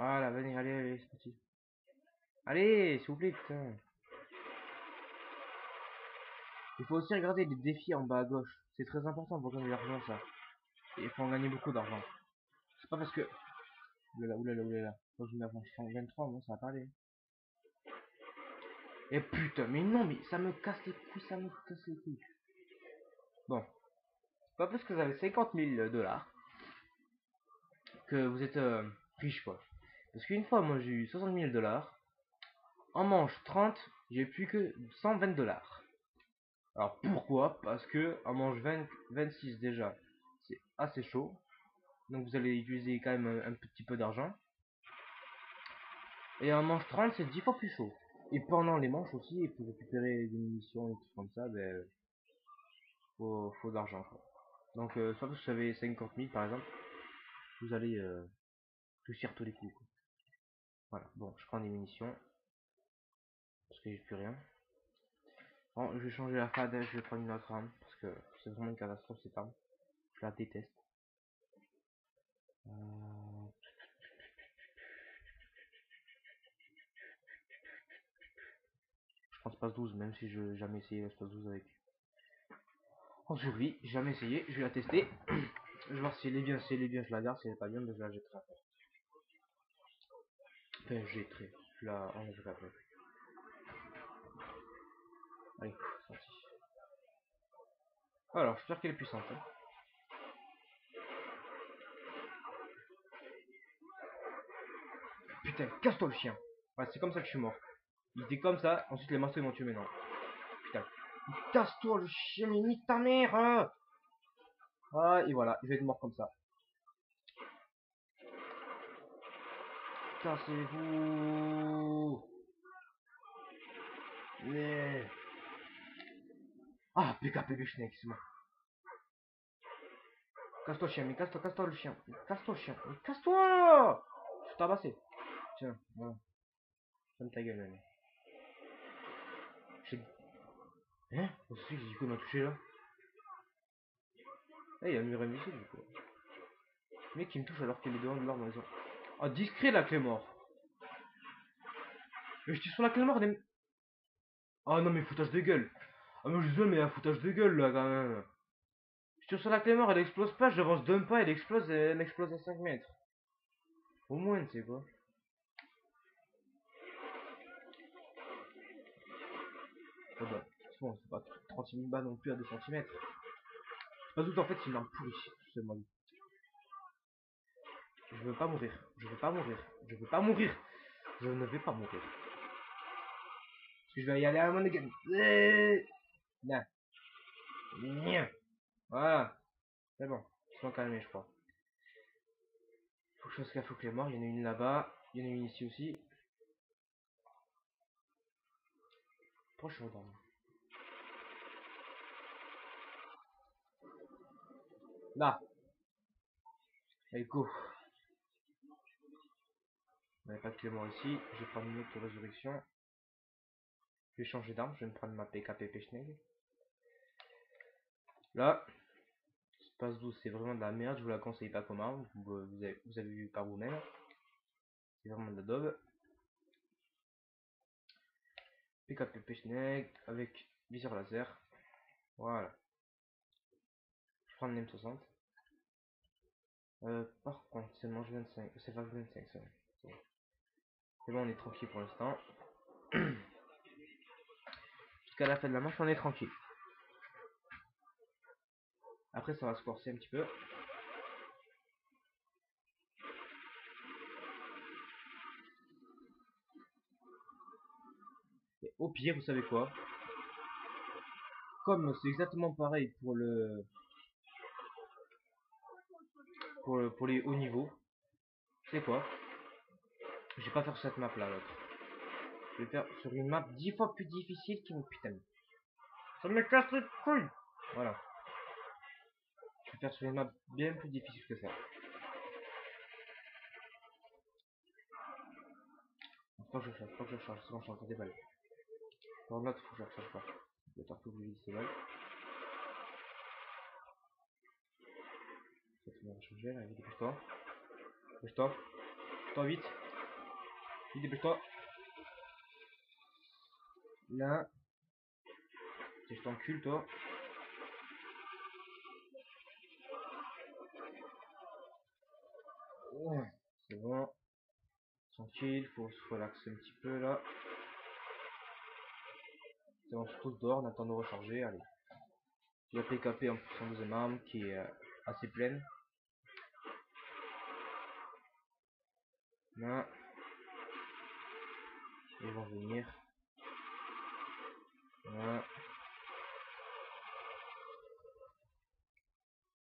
Speaker 1: Voilà, venez, allez, allez, c'est parti. Allez, s'il vous plaît, putain. Il faut aussi regarder les défis en bas à gauche. C'est très important pour gagner de l'argent, ça. Et il faut en gagner beaucoup d'argent. C'est pas parce que... Oulala, oulala, oulala. Faut que je me mette en 23, moi, ça va pas aller. Et putain, mais non, mais ça me casse les couilles, ça me casse les couilles. Bon. Pas parce que vous avez 50 000 dollars que vous êtes riche, quoi. Parce qu'une fois, moi, j'ai eu 60 000 dollars. En manche 30, j'ai plus que 120 dollars. Alors pourquoi? Parce que en manche 20, 26 déjà, c'est assez chaud. Donc vous allez utiliser quand même un petit peu d'argent. Et en manche 30, c'est 10 fois plus chaud. Et pendant les manches aussi, pour récupérer des munitions et tout comme ça, ben, faut de l'argent. Donc soit vous avez 50 000 par exemple, vous allez réussir tous les coups. Quoi. Voilà, bon, je prends des munitions. Parce que j'ai plus rien. Bon, je vais changer la FAD, je vais prendre une autre arme. Parce que c'est vraiment une catastrophe cette arme. Je la déteste. Je prends Space 12, même si je jamais essayé la Space 12 avec. En survie, jamais essayé, je vais la tester. Je vais voir si elle est bien, je la garde, si elle est pas bien, ben je la jetterai après. Enfin, je jetterai, je la enlèverai après. Allez, sorti. Alors, j'espère qu'elle est puissante. Hein. Putain, casse-toi le chien. Ouais, c'est comme ça que je suis mort. Il était comme ça, ensuite les monstres ils m'ont tué maintenant. Putain. Casse-toi le chien, mais nique ta mère hein. Ah, et voilà, je vais être mort comme ça. Cassez-vous. Yeah. Ah, PKP Schneck, c'est bon. Casse-toi chien, mais casse-toi le chien. Casse-toi chien, mais casse-toi. Je suis tabassé. Tiens, voilà. Ferme ta gueule, même. Hein? C'est qui m'a touché là? Eh, il y a un mur invisible du coup. Le mec qui me touche alors qu'il est devant de leur maison. Ah, discret la clé mort. Mais je suis sur la clé mort des... Ah non mais foutage de gueule. Ah mais je suis mais un foutage de gueule là quand même. Je tire sur la clé mort, elle explose pas, j'avance d'un pas, elle explose à 5 mètres. Au moins, tu sais quoi. Oh bah, c'est bon, c'est pas 36 000 balles non plus à 2 cm. C'est pas tout en fait, c'est une arme pourrie, c'est moi. Je veux pas mourir, je veux pas mourir, je veux pas mourir. Je ne vais pas mourir. Parce que je vais y aller à mon again. Non. Voilà. C'est bon. Ils sont calmés, je crois. Faut que je fasse gaffe aux clés morts. Il y en a une là-bas. Il y en a une ici aussi. Pourquoi je suis endormi? Là. Allez, go. On n'avait pas de clé mort ici. Je vais prendre une autre résurrection. Je vais changer d'arme. Je vais me prendre ma PKP Pechneg. Là. Space 12, c'est vraiment de la merde. Je vous la conseille pas comme arme. Vous avez vu par vous-même. C'est vraiment de la daube. PKP Pechneg avec viseur laser. Voilà. Je prends une M60. Par contre, c'est mange 25. C'est pas 25, ça. C'est bon, on est tranquille pour l'instant. Jusqu'à la fin de la manche, on est tranquille. Après, ça va se corser un petit peu. Et au pire, vous savez quoi? Comme c'est exactement pareil pour pour les hauts niveaux, c'est quoi? Je vais pas faire cette map là, l'autre. Je vais faire sur une map 10 fois plus difficile qui me putain. Ça me casse les couilles! Voilà. Je vais faire sur une map bien plus difficile que ça. Faut que je charge, faut que je charge, sinon je suis encore des balles. Dans l'autre, faut que je recharge pas. Le tartou que je lui dis, c'est balles. Ça va changer là, dépêche-toi. Dépêche-toi. Dépêche-toi vite. Vite, dépêche-toi. Là. Je t'encule, toi. Ouais, c'est bon. Tranquille, faut se relaxer un petit peu là. C'est bon, on se retrouve dehors, on attend de recharger. Allez. La PKP en plus son deuxième arme qui est assez pleine. Là. Ils vont venir. Là.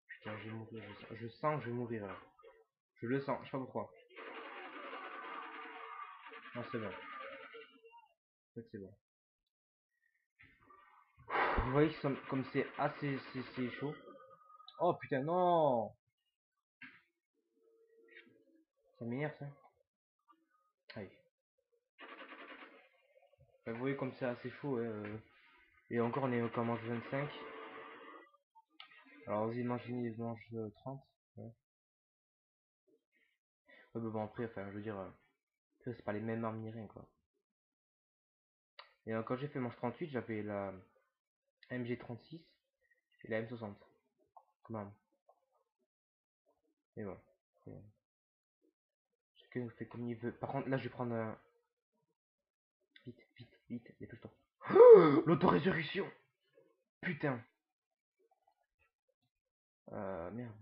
Speaker 1: Putain, je vais mourir. Je sens que je vais mourir là. Je le sens, je sais pas pourquoi. Non, c'est bon. En fait, c'est bon. Vous voyez que comme c'est assez c'est chaud. Oh putain, non! Ça m'énerve ça. Allez. Vous voyez comme c'est assez chaud. Et encore, on est quand mange 25. Alors, vous imaginez, ils mangent 30. Ouais. Ouais, mais bon, après, enfin, je veux dire, c'est pas les mêmes armes ni rien quoi. Et quand j'ai fait manche 38, j'avais la MG36 et la M60. Comme arme. Et voilà. Chacun fait comme il veut. Par contre, là, je vais prendre un. Vite, vite, vite, dépêche-toi. L'autorésurrection! Putain! Merde.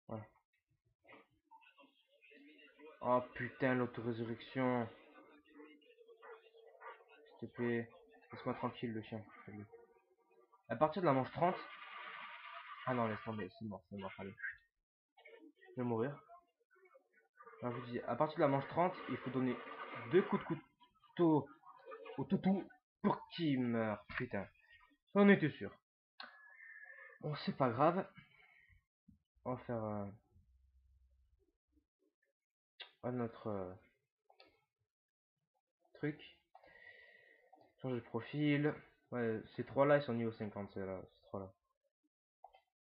Speaker 1: Voilà. Oh putain, l'autorésurrection. S'il te plaît. Laisse-moi tranquille, le chien. À partir de la manche 30. Ah non, laisse tomber, c'est mort, allez. Je vais mourir. Alors, je vous dis, à partir de la manche 30, il faut donner 2 coups de couteau au toutou pour qu'il meure. Putain. On était sûr. Bon, c'est pas grave. On va faire un autre truc. Changer de profil. Ouais, ces trois-là, ils sont niveau 50, c'est là, ces trois-là.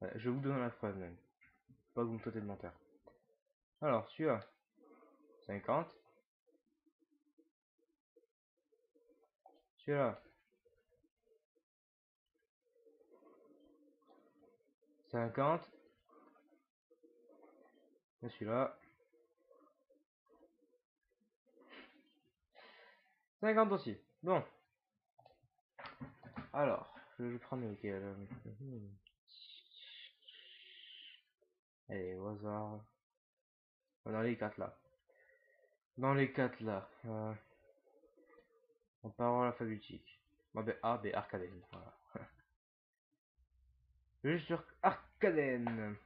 Speaker 1: Ouais, je vais vous donner la preuve même. Pas que vous me sautez de menteur. Alors, celui-là, 50. Celui-là, 50. Et celui-là, 50 aussi. Bon. Alors, je vais prendre lequel. Allez, au hasard. Dans les 4 là. Dans les 4 là. On parole alphabétique. Bah, ben, A, B, Arcaden. Voilà. Je vais sur Arcaden.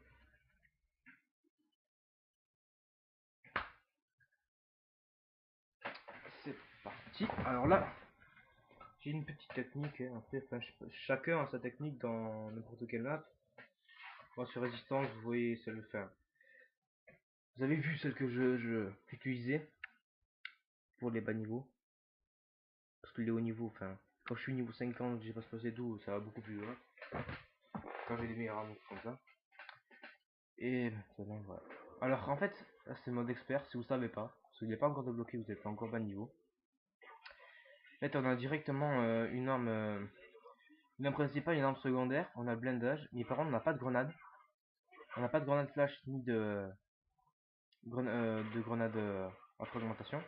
Speaker 1: C'est parti. Alors là, j'ai une petite technique. Après, enfin, chacun a sa technique dans n'importe quelle map. Moi, sur Résistance, vous voyez celle de faire. Vous avez vu celle que je utilisais pour les bas niveaux. Parce que les hauts niveaux, enfin, quand je suis niveau 50, j'ai pas se passer d'où, ça va beaucoup plus loin. Quand j'ai des meilleurs amis comme ça. Et maintenant, voilà. Alors, en fait, là, c'est mode expert, si vous savez pas. Parce qu'il n'est pas encore débloqué, vous êtes pas encore bas niveau. En fait, on a directement une arme principale, une arme secondaire. On a le blindage, mais par contre, on n'a pas de grenade. On n'a pas de grenade flash ni de grenade à fragmentation.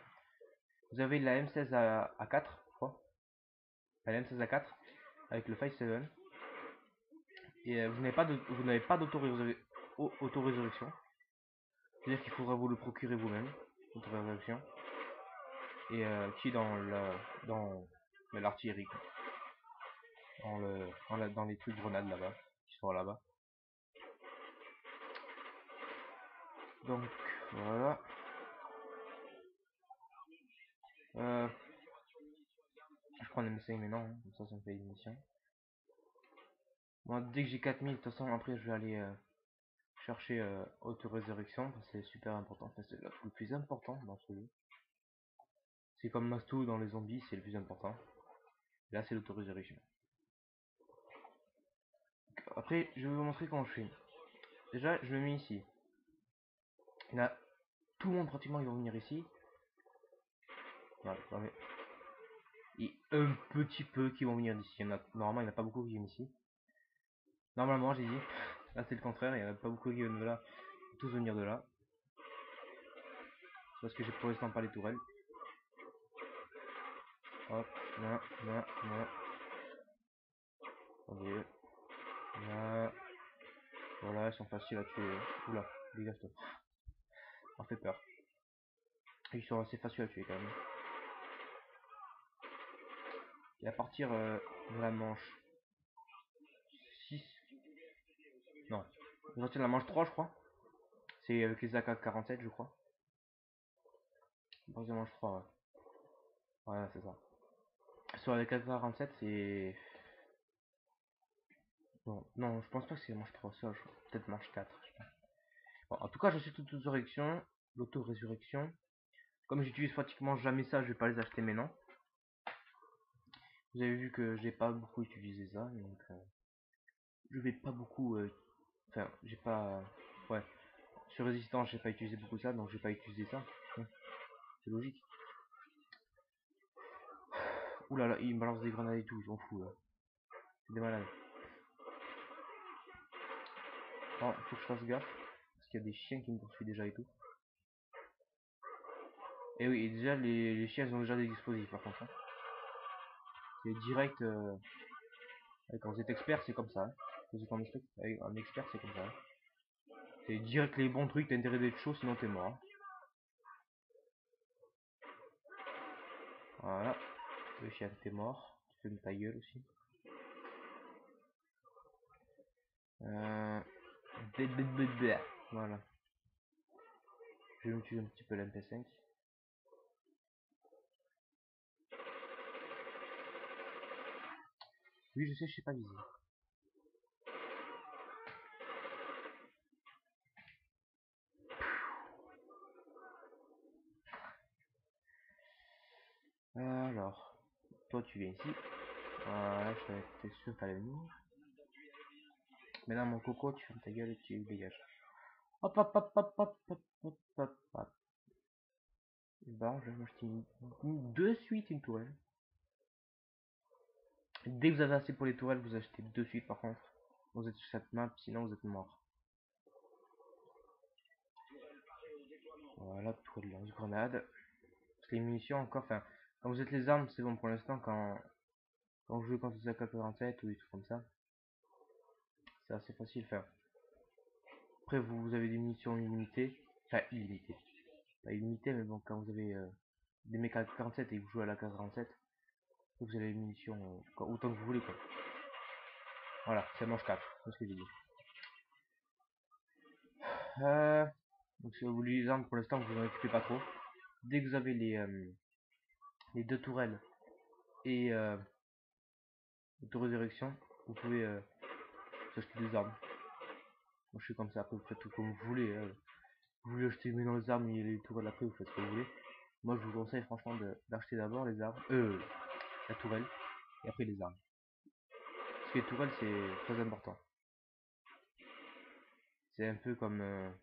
Speaker 1: Vous avez la M16 à 4, je crois. La M16 à 4 avec le 5.7. Et vous n'avez pas d'autorésurrection. C'est-à-dire qu'il faudra vous le procurer vous-même, l'autorésurrection. Et qui est dans l'artillerie, dans les trucs grenades là-bas, qui sont là-bas. Donc voilà. Je prends les M5 maintenant, hein, comme ça me fait une mission. Moi, dès que j'ai 4000, de toute façon, après je vais aller chercher auto-résurrection, c'est super important, c'est le plus important dans ce jeu. C'est comme Mastou dans les zombies, c'est le plus important. Et là, c'est l'auto-résurrection. Après, je vais vous montrer comment je fais. Déjà, je me mets ici. Là, tout le monde pratiquement, ils vont venir ici. Voilà, et un petit peu qui vont venir d'ici. Normalement, il n'y en a pas beaucoup qui viennent ici. Normalement, j'ai dit. Là, c'est le contraire. Il n'y en a pas beaucoup qui viennent de là. Ils vont tous venir de là. Parce que j'ai pour l'instant pas les tourelles. Hop, là, là, là. Attendez. Là. Voilà, ils sont faciles à tuer. Oula, dégage-toi. Ça fait peur. Ils sont assez faciles à tuer quand même. Et à partir de la manche 6, non, à partir de la manche 3, je crois. C'est avec les AK-47, je crois. À partir de la manche 3, ouais. Voilà, c'est ça. Sur les AK-47, c'est... Bon, non, je pense pas que c'est manche 3, ça, peut-être manche 4. Je sais pas. Bon, en tout cas, je suis auto-résurrection. L'auto-résurrection. Comme j'utilise pratiquement jamais ça, je vais pas les acheter maintenant. Vous avez vu que j'ai pas beaucoup utilisé ça, donc je vais pas beaucoup. Enfin, j'ai pas. Ouais. Sur résistance, j'ai pas utilisé beaucoup ça, donc j'ai pas utilisé ça. C'est logique. Ouh là là, ils me balancent des grenades et tout, ils sont fous là. C'est des malades. Oh, faut que je fasse gaffe. Parce qu'il y a des chiens qui me poursuivent déjà et tout. Et oui, et déjà les chiens ils ont déjà des explosifs par contre. Hein. C'est direct. Quand vous êtes expert, c'est comme ça. Hein. Quand vous êtes un expert, c'est comme ça. Hein. C'est direct les bons trucs, t'as intérêt d'être chaud, sinon t'es mort. Hein. Voilà. Le chien, t'es mort. Tu fais ta gueule aussi. Voilà. Je vais utiliser un petit peu l'MP5. Oui, je sais pas viser. Alors, toi tu viens ici. Voilà, je t'ai sûr fallait venir. Maintenant mon coco, tu fermes ta gueule et tu dégages. Hop hop hop hop hop hop hop hop hop. Bon, je vais m'acheter de suite une tourelle. Dès que vous avez assez pour les tourelles, vous achetez de suite par contre. Vous êtes sur cette map, sinon vous êtes mort. Voilà, tourelle de lance-grenade. Parce que les munitions encore, enfin, quand vous êtes les armes, c'est bon pour l'instant. Quand vous jouez contre les AK-47 ou des trucs comme ça, c'est assez facile. Enfin, après, vous avez des munitions illimitées. Enfin, illimitées. Pas illimitées, mais bon, quand vous avez des mecs AK-47 et que vous jouez à l'AK-47, vous avez des munitions autant que vous voulez, quoi. Voilà, c'est manche 4, c'est ce que j'ai dit. Donc si vous voulez les armes, pour l'instant, vous en occupez pas trop. Dès que vous avez les deux tourelles et l'auto-résurrection, vous pouvez acheter des armes. Moi je suis comme ça, après vous faites tout comme vous voulez. Hein. Vous voulez acheter maintenant les armes et les tourelles après, vous faites ce que vous voulez. Moi je vous conseille franchement d'acheter d'abord les armes, la tourelle, et après les armes. Parce que les tourelles c'est très important. C'est un peu comme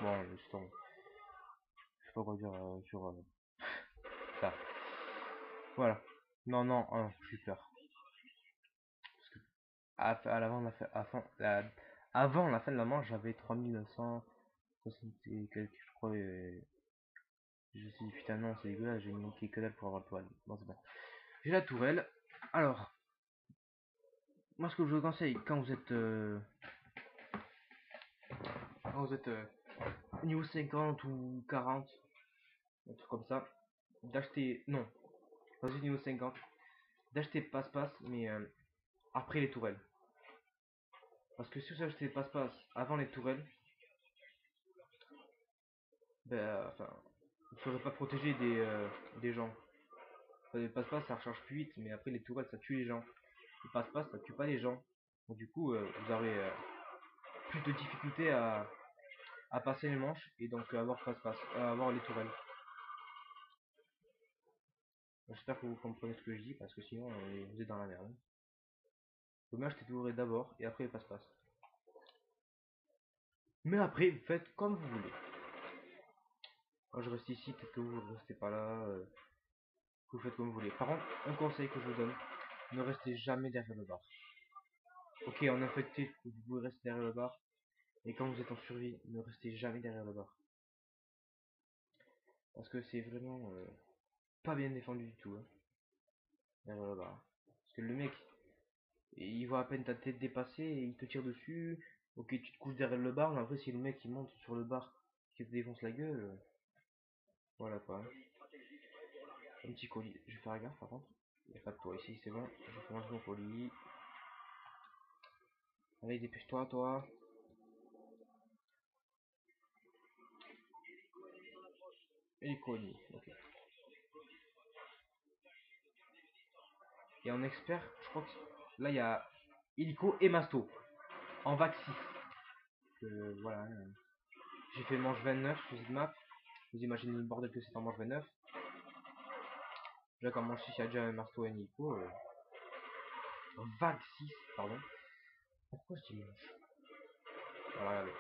Speaker 1: bon, justement, je sais pas quoi dire sur ça. Voilà. Non, non, oh, j'ai peur. Parce que avant la fin de la manche, j'avais 3960 et quelques, je crois. Je me suis dit, putain, non, c'est dégueulasse, j'ai manqué que dalle pour avoir le toile. Bon, c'est bon. J'ai la tourelle. Alors, moi, ce que je vous conseille, quand vous êtes niveau 50 ou 40, un truc comme ça, d'acheter, non, quand vous êtes niveau 50, d'acheter passe-passe, mais après les tourelles. Parce que si vous achetez passe-passe avant les tourelles, ben, enfin, vous ne serez pas protégé des gens. Les passe-passe ça recharge plus vite, mais après les tourelles ça tue les gens. Les passe-passe ça tue pas les gens. Donc du coup, vous aurez plus de difficultés à passer les manches et donc avoir passe-passe, avoir les tourelles. J'espère que vous comprenez ce que je dis parce que sinon vous êtes dans la merde. Faut bien acheter tourelles d'abord et après les passe-passe. Mais après, vous faites comme vous voulez. Moi je reste ici, peut-être que vous ne restez pas là. Vous faites comme vous voulez. Par contre, un conseil que je vous donne, ne restez jamais derrière le bar. Ok, en infecté, vous pouvez rester derrière le bar. Et quand vous êtes en survie, ne restez jamais derrière le bar. Parce que c'est vraiment pas bien défendu du tout. Hein, derrière le bar. Parce que le mec, il voit à peine ta tête dépasser et il te tire dessus. Ok, tu te couches derrière le bar, mais après, si le mec il monte sur le bar qui te défonce la gueule, voilà quoi. Un petit colis. Je vais faire gaffe par contre. Il n'y a pas de toi ici, c'est bon. Je commence mon colis. Allez, dépêche-toi, toi. Et les colis, ok. Et en expert, je crois que là il y a Illico et Masto. En vac 6. Voilà. J'ai fait manche 29 sur cette map. Vous imaginez le bordel que c'est en manche 29. Déjà, quand manche 6, il y a déjà un Masto et un Illico. Vague 6, pardon. Pourquoi je dis manche? Voilà, regardez.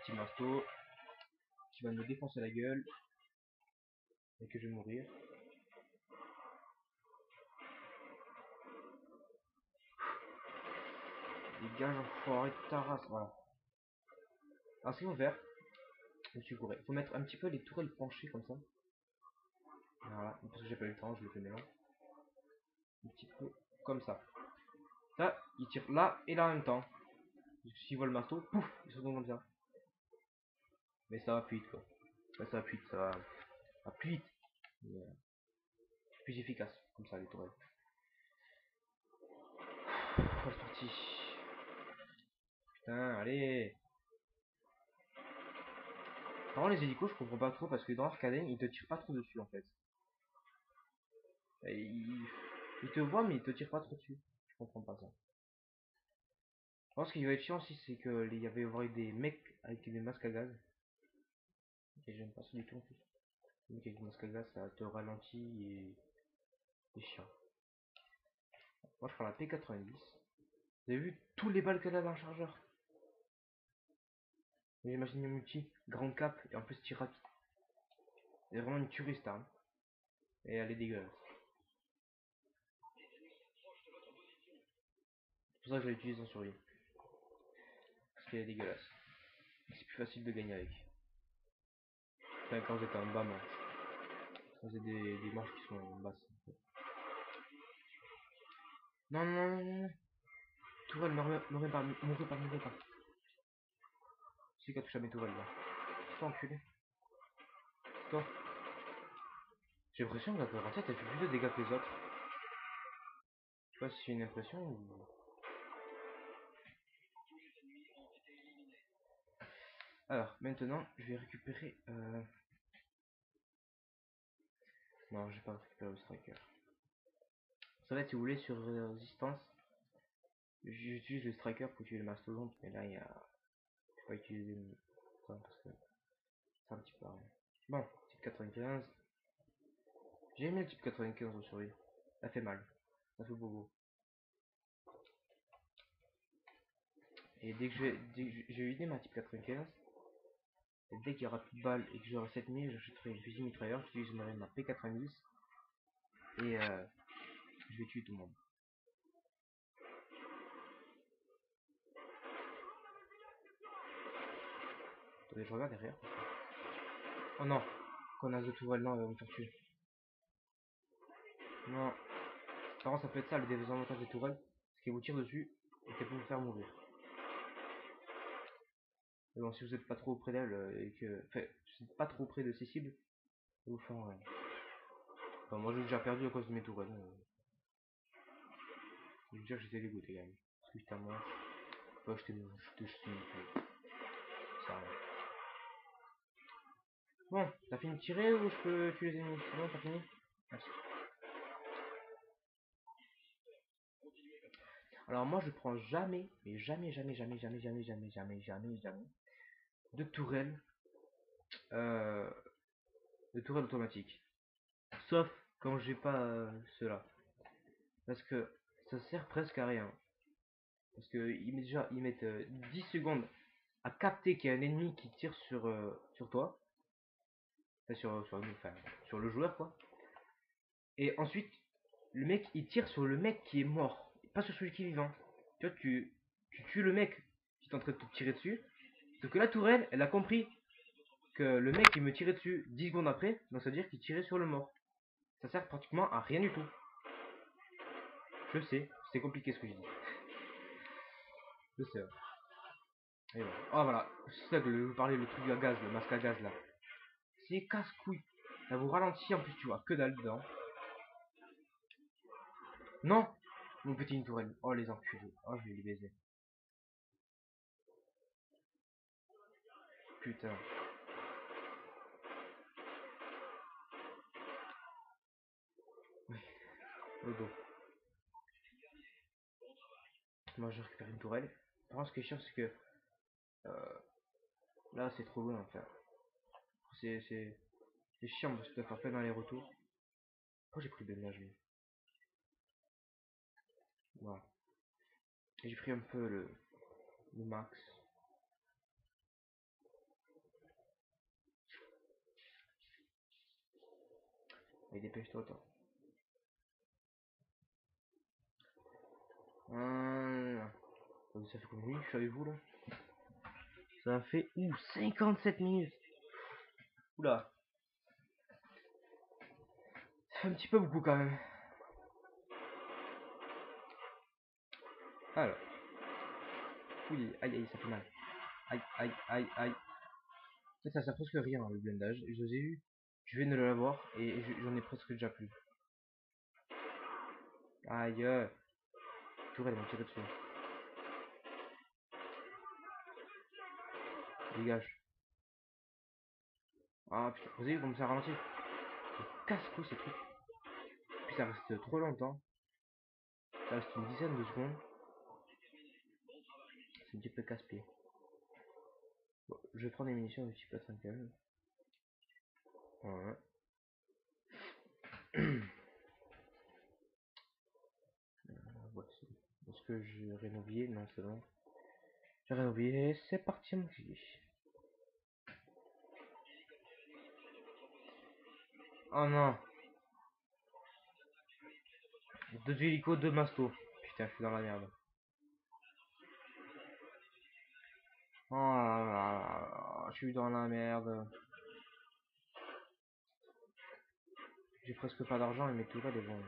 Speaker 1: Petit Masto qui va me défoncer la gueule. Et que je vais mourir. Les gars, j'enfoiré de ta race. Voilà. Alors, si on vert, je suis couré. Faut mettre un petit peu les tourelles penchées comme ça. Voilà. Parce que j'ai pas eu le temps, je le fais maintenant. Un petit peu comme ça. Ça, il tire là et là en même temps. S'il voit le marteau, pouf, il se retourne comme ça. Mais ça va plus vite quoi. Ouais, ça va plus vite, ça va plus vite. Mais, plus efficace, comme ça les tourelles. C'est parti. Putain, allez. Par contre les hélicos je comprends pas trop parce que dans Arcaden ils te tirent pas trop dessus en fait. Et ils te voient mais ils te tirent pas trop dessus. Je comprends pas ça. Je pense qu'il va être chiant aussi c'est qu'il y avait avoir des mecs avec des masques à gaz. Et j'aime pas ça du tout en plus. Les mecs avec des masques à gaz ça te ralentit et c'est chiant. Moi je prends la P90. Vous avez vu tous les balles qu'elle a dans le chargeur? J'imagine une multi, grande cap et en plus tir rapide. C'est vraiment une tuerie cette arme. Et elle est dégueulasse. C'est pour ça que je l'utilise en survie. Parce qu'elle est dégueulasse. C'est plus facile de gagner avec. Enfin quand vous êtes en bas manche. Quand vous êtes des manches qui sont en basse. Non non non non non. Tourelle, m'aurait pas, m'aurait pas, m'aurait pas. C'est qu'à toucher à mes tourelles là. Toi enculé. Toi. J'ai l'impression que la tourelle elle fait plus de dégâts que les autres. Je sais pas si c'est une impression ou... Alors, maintenant, je vais récupérer... Non, je vais pas récupérer le striker. Ça va être, si vous voulez, sur résistance, j'utilise le striker pour tuer le mastodonte, mais là, il y a... Je vais pas utiliser ça parce que c'est un petit peu rien. Bon, type 95. J'ai aimé le type 95 en survie. Ça fait mal. Ça fait beaucoup. Et dès que j'ai eu ma type 95, et dès qu'il y aura plus de balles et que j'aurai 7000, j'achèterai une fusil mitrailleur, j'utiliserai ma P90 et je vais tuer tout le monde. Attendez, je regarde derrière. Oh non, connasse de tout va là, on va me faire tuer. Non. Par contre, ça peut être ça le désavantage des tourelles, c'est qu'elles vous tirent dessus et qu'elles peuvent vous faire mourir. Mais bon, si vous êtes pas trop près d'elle et que. Enfin, si vous êtes pas trop près de ces cibles, vous font rien. Enfin, moi j'ai déjà perdu à cause de mes tourelles. Je veux dire que j'étais dégoûté quand même. Parce que putain, moi. Faut acheter une. Ça rien. Bon, t'as fini de tirer ou je peux tuer les ennemis? C'est bon, t'as fini? Merci. Alors moi je prends jamais, mais jamais, jamais, jamais, jamais, jamais, jamais, jamais, jamais, jamais de tourelle, euh, de tourelle automatique. Sauf quand j'ai pas cela. Parce que ça sert presque à rien. Parce que ils mettent déjà 10 secondes a capté qu'il y a un ennemi qui tire sur toi, enfin, sur le joueur quoi. Et ensuite, le mec il tire sur le mec qui est mort, pas sur celui qui est vivant. Tu vois, tu tues le mec qui est en train de te tirer dessus. Sauf que la tourelle, elle a compris que le mec il me tirait dessus 10 secondes après, donc ça veut dire qu'il tirait sur le mort. Ça sert pratiquement à rien du tout. Je sais, c'est compliqué ce que je dis. Je sais. Et voilà. Oh voilà, c'est ça que je vous parlais, le truc à gaz, le masque à gaz là. C'est casse-couille. Ça vous ralentit, en plus tu vois que dalle dedans. Non, mon petit une tourelle. Oh les enculés. Oh je vais les baiser. Putain. Oui, le dos. Moi je récupère une tourelle. Par contre ce qui est chiant c'est que euh, là c'est trop loin enfin. C'est chiant parce que tu dois faire plein d'aller-retour. Pourquoi j'ai pris de nage lui? Voilà. J'ai pris un peu le max. Allez dépêche-toi toi. Ça fait combien de minutes que je suis avec vous là? Ça fait 57 minutes. Oula. Ça fait un petit peu beaucoup quand même. Alors. Oui, aïe aïe, ça fait mal. Aïe aïe aïe aïe. Ça sert presque rien le blindage. Je les ai eu. Je viens de l'avoir et j'en ai presque déjà plus. Aïe. Tourelle m'a tiré dessus. Dégage. Ah putain, vous avez vu comme ça ralentit? C'est casse-cou ces trucs. Puis ça reste trop longtemps. Ça reste une dizaine de secondes. C'est un petit peu casse-pied. Bon, je vais prendre des munitions un petit peu tranquille. Voilà. Ouais, est-ce que j'ai rien oublié? Non, c'est bon. J'ai rien oublié. C'est parti, mon petit. Oh non. Deux hélicos, deux mastos. Putain, je suis dans la merde. Oh là là là, je suis dans la merde. J'ai presque pas d'argent et mes tourelles vont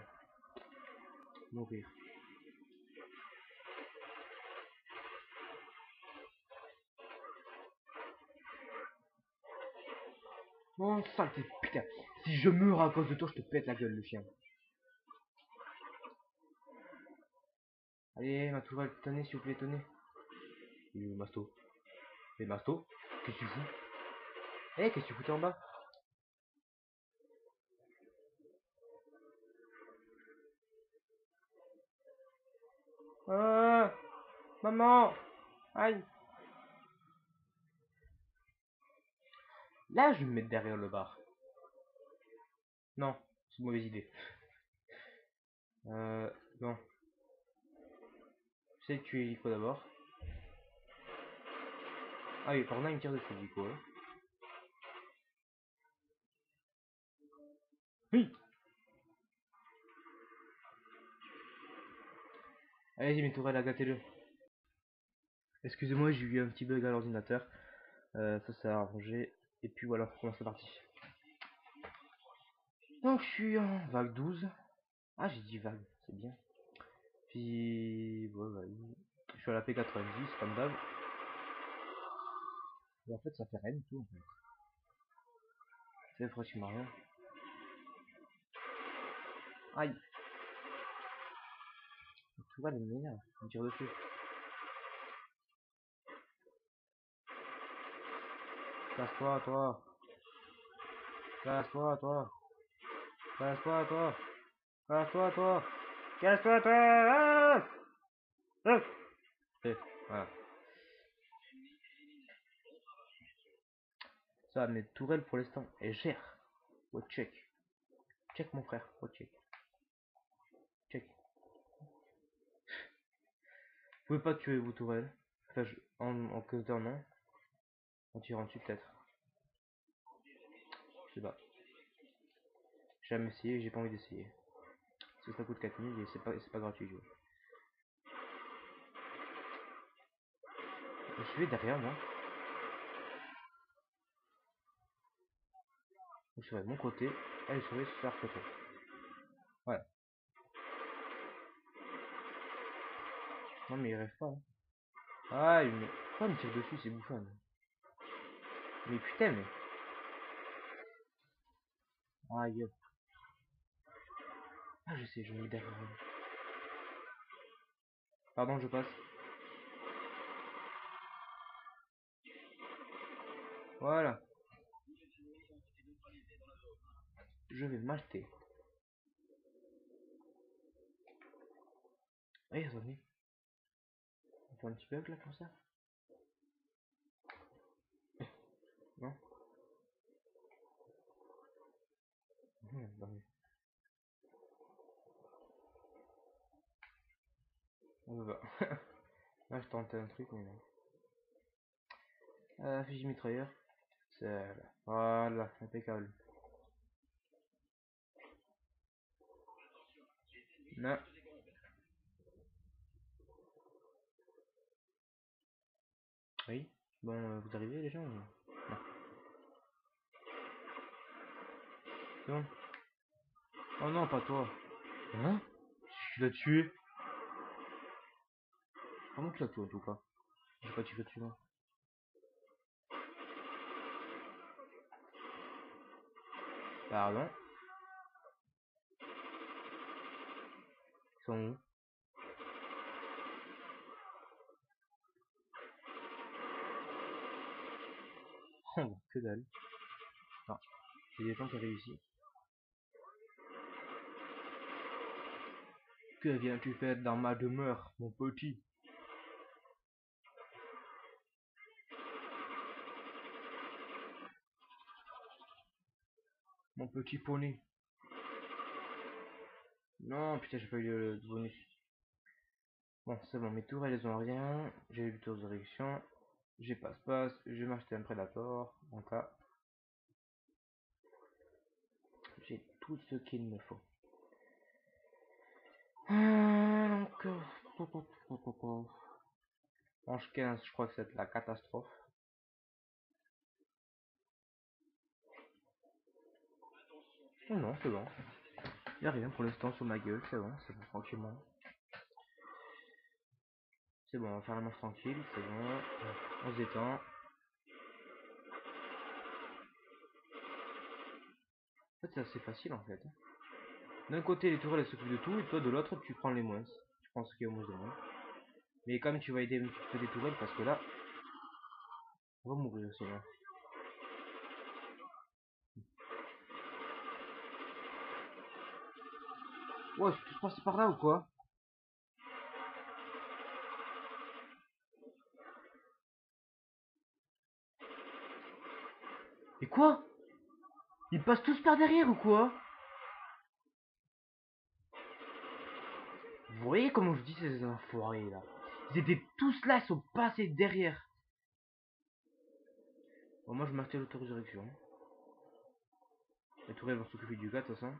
Speaker 1: mourir. Oh saleté, putain. Si je meurs à cause de toi, je te pète la gueule, le chien. Allez, ma tourelle, tenez, s'il vous plaît, tenez. Et Masto. Et Masto, qu'est-ce que tu fous? Eh, qu'est-ce que tu foutais en bas? Ah, maman! Aïe! Là, je vais me mettre derrière le bar. Non, c'est une mauvaise idée. Non. J'essaie de tuer Lico d'abord. Ah oui, par là, il me tire dessus, Lico. Hein. Oui! Allez-y, mes tourelles, gâtez-le. Excusez-moi, j'ai eu un petit bug à l'ordinateur. Ça s'est arrangé. Et puis voilà, on commence la partie. Donc, je suis en vague 12. Ah, j'ai dit vague, c'est bien. Puis, ouais, je suis à la P90, comme d'hab. Et en fait, ça fait rien du tout, en fait. C'est pratiquement rien. Aïe! Tu vois, elle m'énerve, elle me tire dessus. Casse-toi, toi! Casse-toi, toi! Casse-toi, toi! Casse-toi, toi! Casse-toi, toi! Ah! Ah! Et, voilà. Ça, mes tourelles pour l'instant, elles gèrent. Oh, check. Check, mon frère. Oh, check. Check. Vous pouvez pas tuer vos tourelles. Enfin, en counter, non. En tirant dessus peut-être. Je sais pas. J'ai jamais essayé, j'ai pas envie d'essayer. Parce que ça coûte 4000 et c'est pas gratuit. Je vais derrière moi. Je serai de mon côté. Elle serait sur leur côté. Voilà. Non mais il rêve pas. Hein. Ah, pourquoi il me tire dessus, c'est bouffon. Mais putain, mais. Aïe. Ah, je sais, je me mets derrière elle. Pardon, je passe. Voilà. Je vais m'acheter. Eh, attendez. On fait un petit bug là comme ça. Non. Attendez. On va. Là, je tentais un truc, mais non. Fusil mitrailleur. C'est là. Voilà, impeccable. Non. Oui. Bon, vous arrivez les gens ou... Non. C'est bon. Oh non, pas toi. Hein? Tu l'as tué? Comment tu l'as tué en tout cas? J'ai pas tiré dessus moi. Pardon. Ils sont où? Oh, que dalle. Non. Il y a des gens qui arrivent ici. Que viens-tu faire dans ma demeure, mon petit? Mon petit poney. Non, putain, j'ai pas eu le bonus. Bon, c'est bon, mes tours, elles ont rien. J'ai eu le tour de direction. J'ai passe-passe. Je vais m'acheter un Predator. En cas. J'ai tout ce qu'il me faut. Donc, manche 15, je crois que c'est la catastrophe. Oh non, c'est bon. Y'a rien pour l'instant sur ma gueule, c'est bon tranquillement. C'est bon, on va faire la manche tranquille, c'est bon. On se détend. En fait, c'est assez facile en fait. D'un côté, les tourelles elles s'occupent de tout, et toi de l'autre, tu prends les moins. Tu prends ce qui est au moins de moins. Mais quand même, tu vas aider un petit peu des tourelles parce que là, on va mourir sinon. Ouais, c'est tous passé par là ou quoi? Et quoi? Ils passent tous par derrière ou quoi? Vous voyez comment je dis ces enfoirés là? Ils étaient tous là, ils sont passés derrière. Bon, moi je m'active l'autorésurrection. Les tourelles vont s'occuper du gars de toute façon.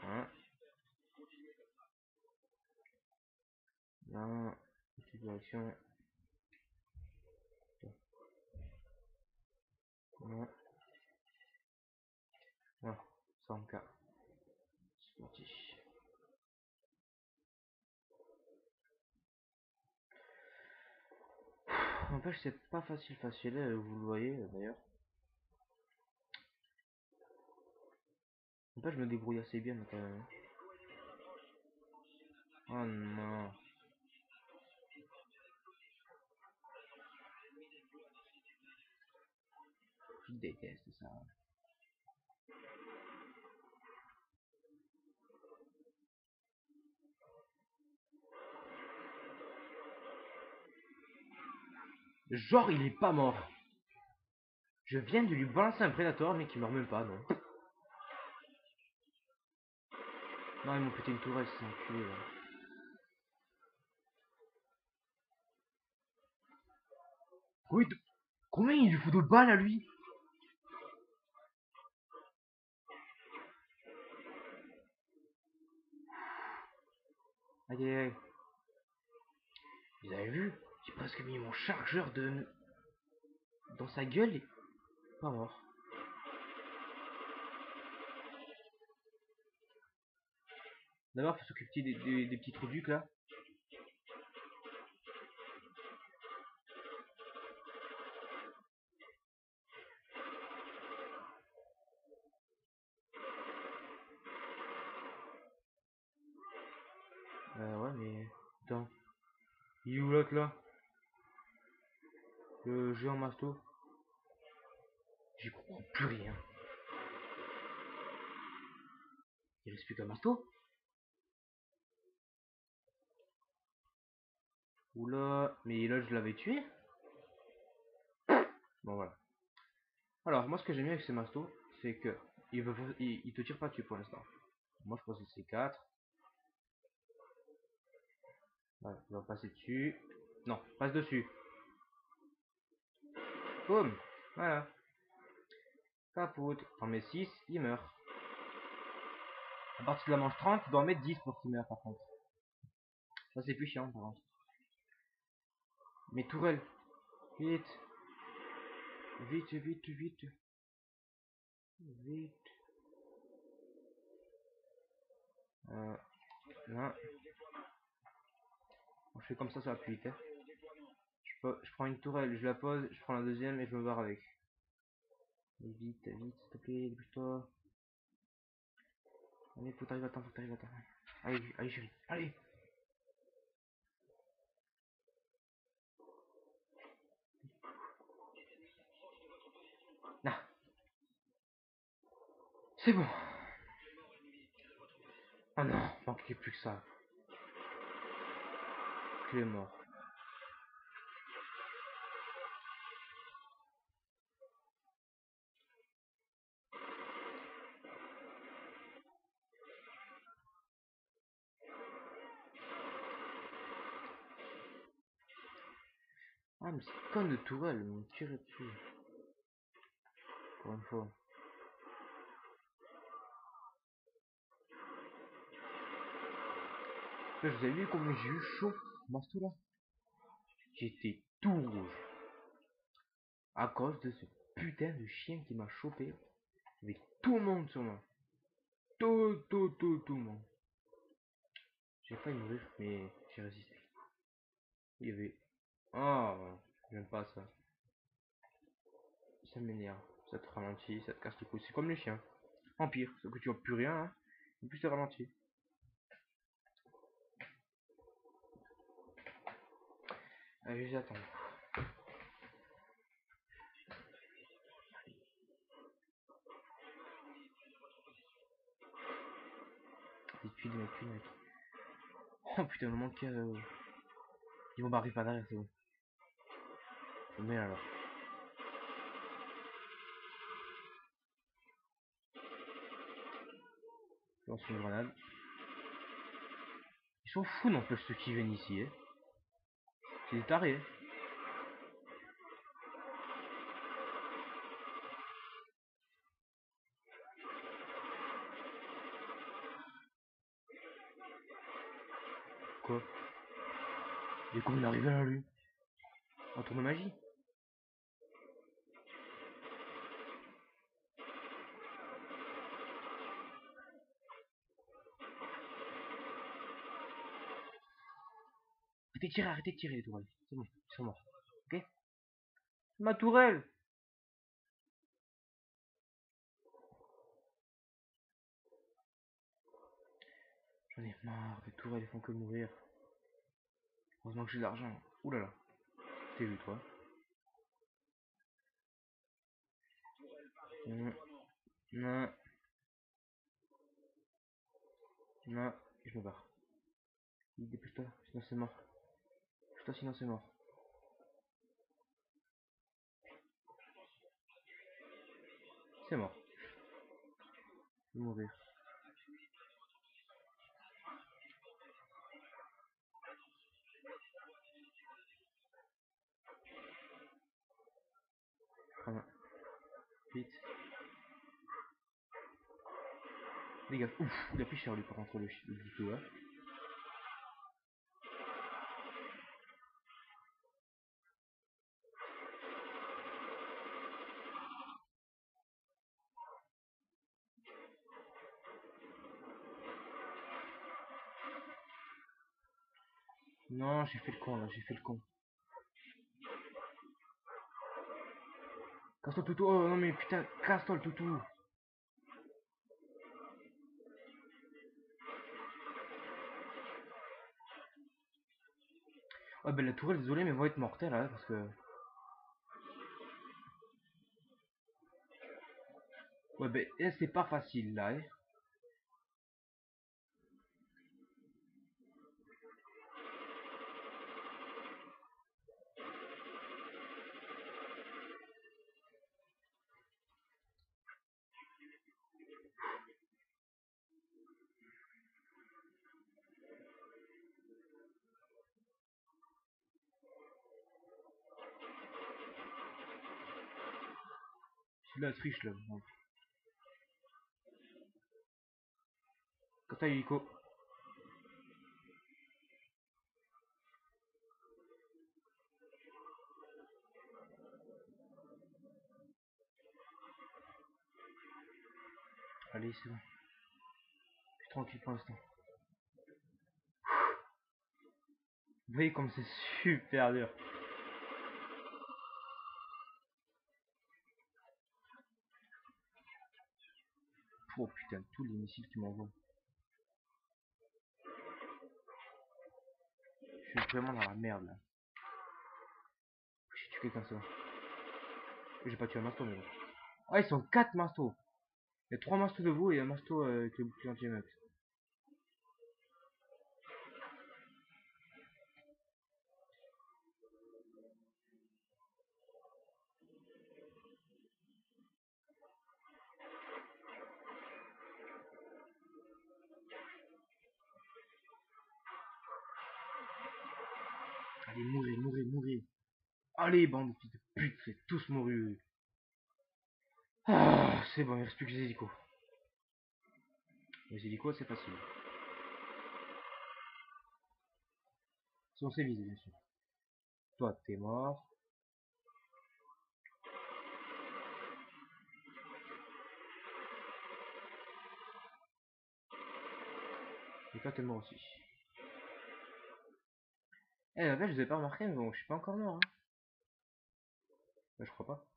Speaker 1: Voilà. Là, petite direction. Voilà. Voilà. 100K. C'est parti. En fait, c'est pas facile, vous le voyez d'ailleurs. En fait, je me débrouille assez bien quand même. Oh non. Je déteste ça. Genre, il est pas mort. Je viens de lui balancer un prédateur, mais qui meurt même pas, non. Non, ils m'ont pété une tourelle, c'est enculé là. Oui, combien il lui faut de balles à lui? Aïe aïe aïe. Vous avez vu? J'ai presque mis mon chargeur dans sa gueule et pas mort. D'abord, faut s'occuper des petits trucs là. Ouais, mais. Attends. Il est où l'autre là? Le géant masto? J'y comprends plus rien. Il reste plus qu'un masto? Oula, mais là je l'avais tué? Bon voilà. Alors, moi ce que j'aime bien avec ces mastos, c'est que il te tire pas dessus pour l'instant. Moi je pense que c'est 4. Voilà, il va passer dessus. Non, passe dessus. Boum. Voilà. Capote. T'en mets 6, il meurt. À partir de la manche 30, tu dois en mettre 10 pour qu'il meure par contre. Ça c'est plus chiant par contre. Mais tourelle. Vite. Vite, vite, vite. Vite. Là. On fait comme ça va plus vite. Hein. Je prends une tourelle, je la pose, je prends la deuxième et je me barre avec. Allez, vite, vite, s'il te plaît, dépêche-toi. Allez, faut t'arriver à temps, faut t'arriver à temps. Allez, allez, chérie, allez. Là, c'est bon. Oh non, manquait plus que ça. Tu es mort. Ah, mais c'est con de tourelle, on me tirait dessus. Encore une fois. Là, vous avez vu comment j'ai eu chaud, Masto là? J'étais tout rouge. À cause de ce putain de chien qui m'a chopé. Il y avait tout le monde sur moi. Tout le monde. J'ai failli mourir, mais j'ai résisté. Il y avait. Oh, j'aime pas ça. Ça m'énerve. Ça te ralentit, ça te casse les couilles. C'est comme les chiens. En pire, sauf que tu vois plus rien, hein. En plus, c'est ralenti. Allez, j'attends. Des tuiles, mec. Oh putain, le manque. Ils vont barrer pas derrière, c'est bon. Mais alors. Je lance une grenade. Ils sont fous, n'empêche, ceux qui viennent ici, hein. C'est des tarés, hein. Quoi? Et comment il est arrivé là, lui? En tour de magie? Arrêtez de tirer les tourelles. C'est bon, ils sont morts. Ok? Ma tourelle! J'en ai marre, les tourelles ils font que mourir. Heureusement que j'ai de l'argent. Ouh là là. T'es vu toi? Non, non, non. Et je me barre. Dépêche-toi, sinon c'est mort. Dépêche-toi, sinon c'est mort. C'est mort. Je vais mourir. Les gars, ouf, il a pris cher lui par contre le Ditto là. Non, j'ai fait le con là, j'ai fait le con. Casse-toi le toutou, oh non mais putain, casse-toi le toutou. Ah ben la tourelle, désolé, mais va être mortelle là, parce que... Ouais ben, c'est pas facile là, hein. C'est de la triche là. Quand t'as hélico. Allez, c'est bon. Je suis tranquille pour l'instant. Vous voyez comme c'est super dur. Oh putain, tous les missiles qui m'envoient. Je suis vraiment dans la merde là. J'ai tué quelqu'un ça. J'ai pas tué un masto mais bon. Ah, ils sont 4 mastos. Il y a 3 mastos de vous et un masto avec le bouclier anti-mec. Allez, mourez, mourez, mourez. Allez, bande de fils de pute, c'est tous mourus. Ah, c'est bon, il reste plus que les hélicos. Les hélicos, c'est facile. Si on s'est visé, bien sûr. Toi, t'es mort. Et toi, t'es mort aussi. Eh, la vache, je vous ai pas remarqué, mais bon, je suis pas encore mort. Hein. Bah, je crois pas.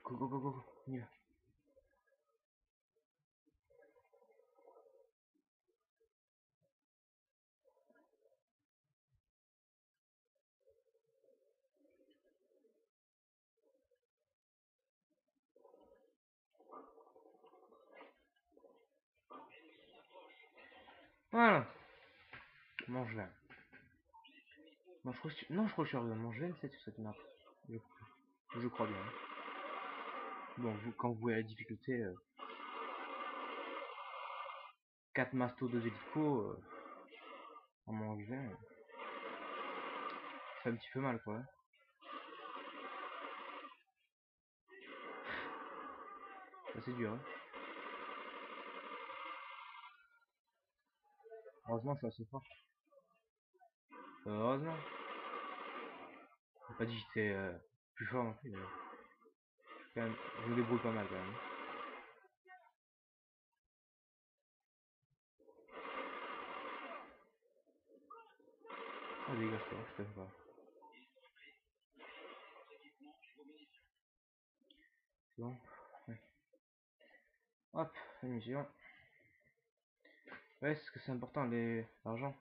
Speaker 1: Go, go, go, go, go. On y va. Voilà. Mange là. Non, non, je crois que je suis arrivé à mange 27 sur cette map. Je, je crois bien. Bon, quand vous voyez la difficulté, 4 mastos, 2 hélicos, en mange 20, ça fait un petit peu mal quoi. Hein. Ça c'est dur. Hein. Heureusement, je suis assez fort. Heureusement. J'ai pas dit que j'étais plus fort non plus. Quand même, je me débrouille pas mal quand même. Ah, dégage-toi, je t'aime pas. C'est bon. Ouais. Hop, émission. Ouais, c'est ce que c'est important, l'argent.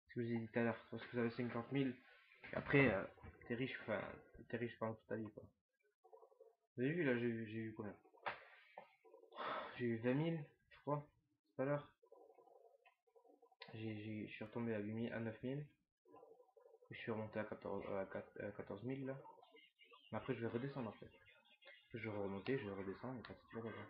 Speaker 1: Ce que je vous ai dit tout à l'heure. Parce que vous avez 50 000. Et après, t'es riche, enfin, t'es riche pendant toute ta vie, quoi. Vous avez vu, là, j'ai eu combien? J'ai eu 20 000, je crois, tout à l'heure. Je suis retombé à 8 000, à 9 000. Je suis remonté à 14 000, là. Mais après, je vais redescendre, après. Je vais remonter, je vais redescendre, et c'est toujours comme ça.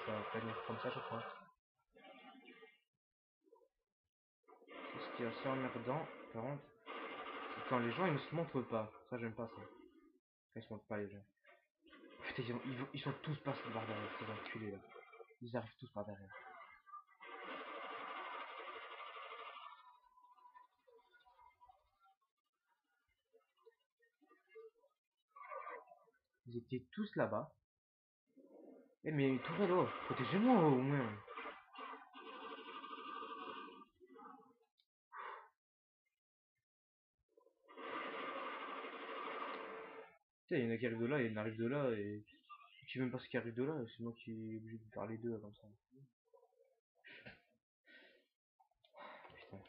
Speaker 1: Ça va venir comme ça chaque fois. ce qui est assez emmerdant, par contre, c'est quand les gens ils ne se montrent pas. Ça, j'aime pas ça. Quand ils se montrent pas, les gens. Putain, ils sont tous passés par derrière, ces enculés là. Ils arrivent tous par derrière. Ils étaient tous là-bas. Eh mais Tourello, protégez-moi au moins. Tu sais, il y en a qui arrivent de là, et il y en arrive de là, et je sais même pas ce qui arrive de là, c'est moi qui est obligé de faire les deux comme ça. Putain.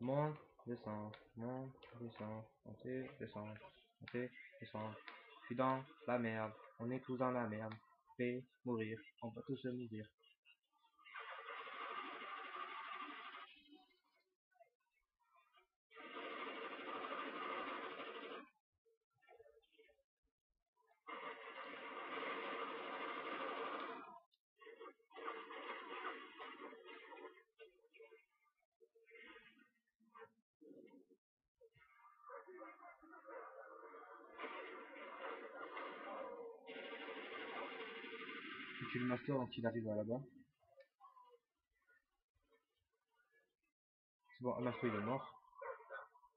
Speaker 1: Monte, descends, monte, descends, montez, descends, montez, descends. Je suis dans la merde, on est tous dans la merde. Fais mourir, on va tous mourir. Tu tues le master quand il arrive là-bas. C'est bon, un master il est mort.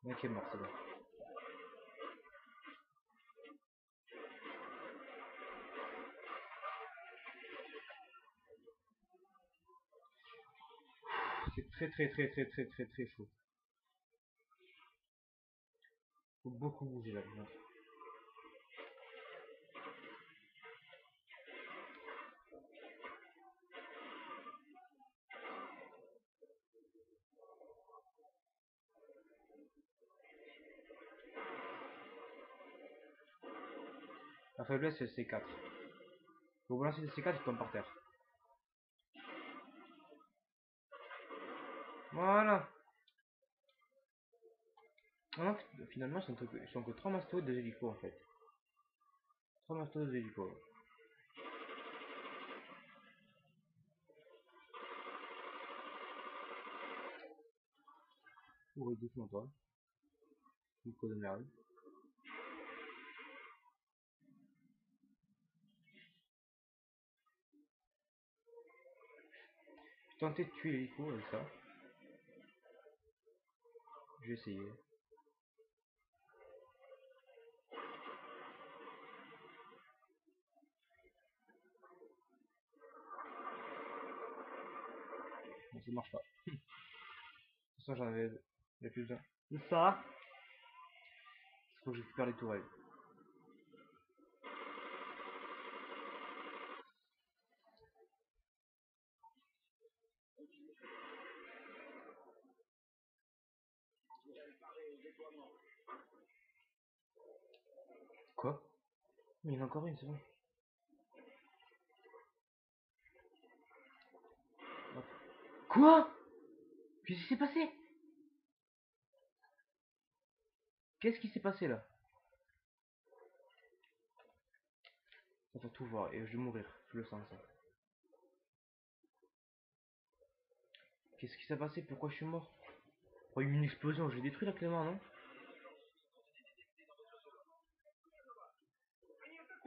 Speaker 1: Un qui est mort, c'est bon. C'est très chaud. Faut beaucoup bouger là-dedans. La faiblesse c'est le C4. Faut balancer le C4 il tombe par terre. Voilà. Non, finalement ils sont que 3 mastos et 2 hélicos en fait. 3 mastos et 2 hélicos. Oui, doucement toi. Hélico de merde. Je tentais de tuer l'hélico avec ça. Je vais essayer. Mais ça marche pas. De toute façon j'en avais plus besoin. De ça. Il faut que je récupère les tourelles. Quoi? Mais il y en a encore une, c'est bon. Hop. Quoi? Qu'est-ce qui s'est passé? Qu'est-ce qui s'est passé là? Ça va tout voir et je vais mourir. Je le sens ça. Qu'est-ce qui s'est passé? Pourquoi je suis mort? Oh, une explosion, j'ai détruit la Clément, non?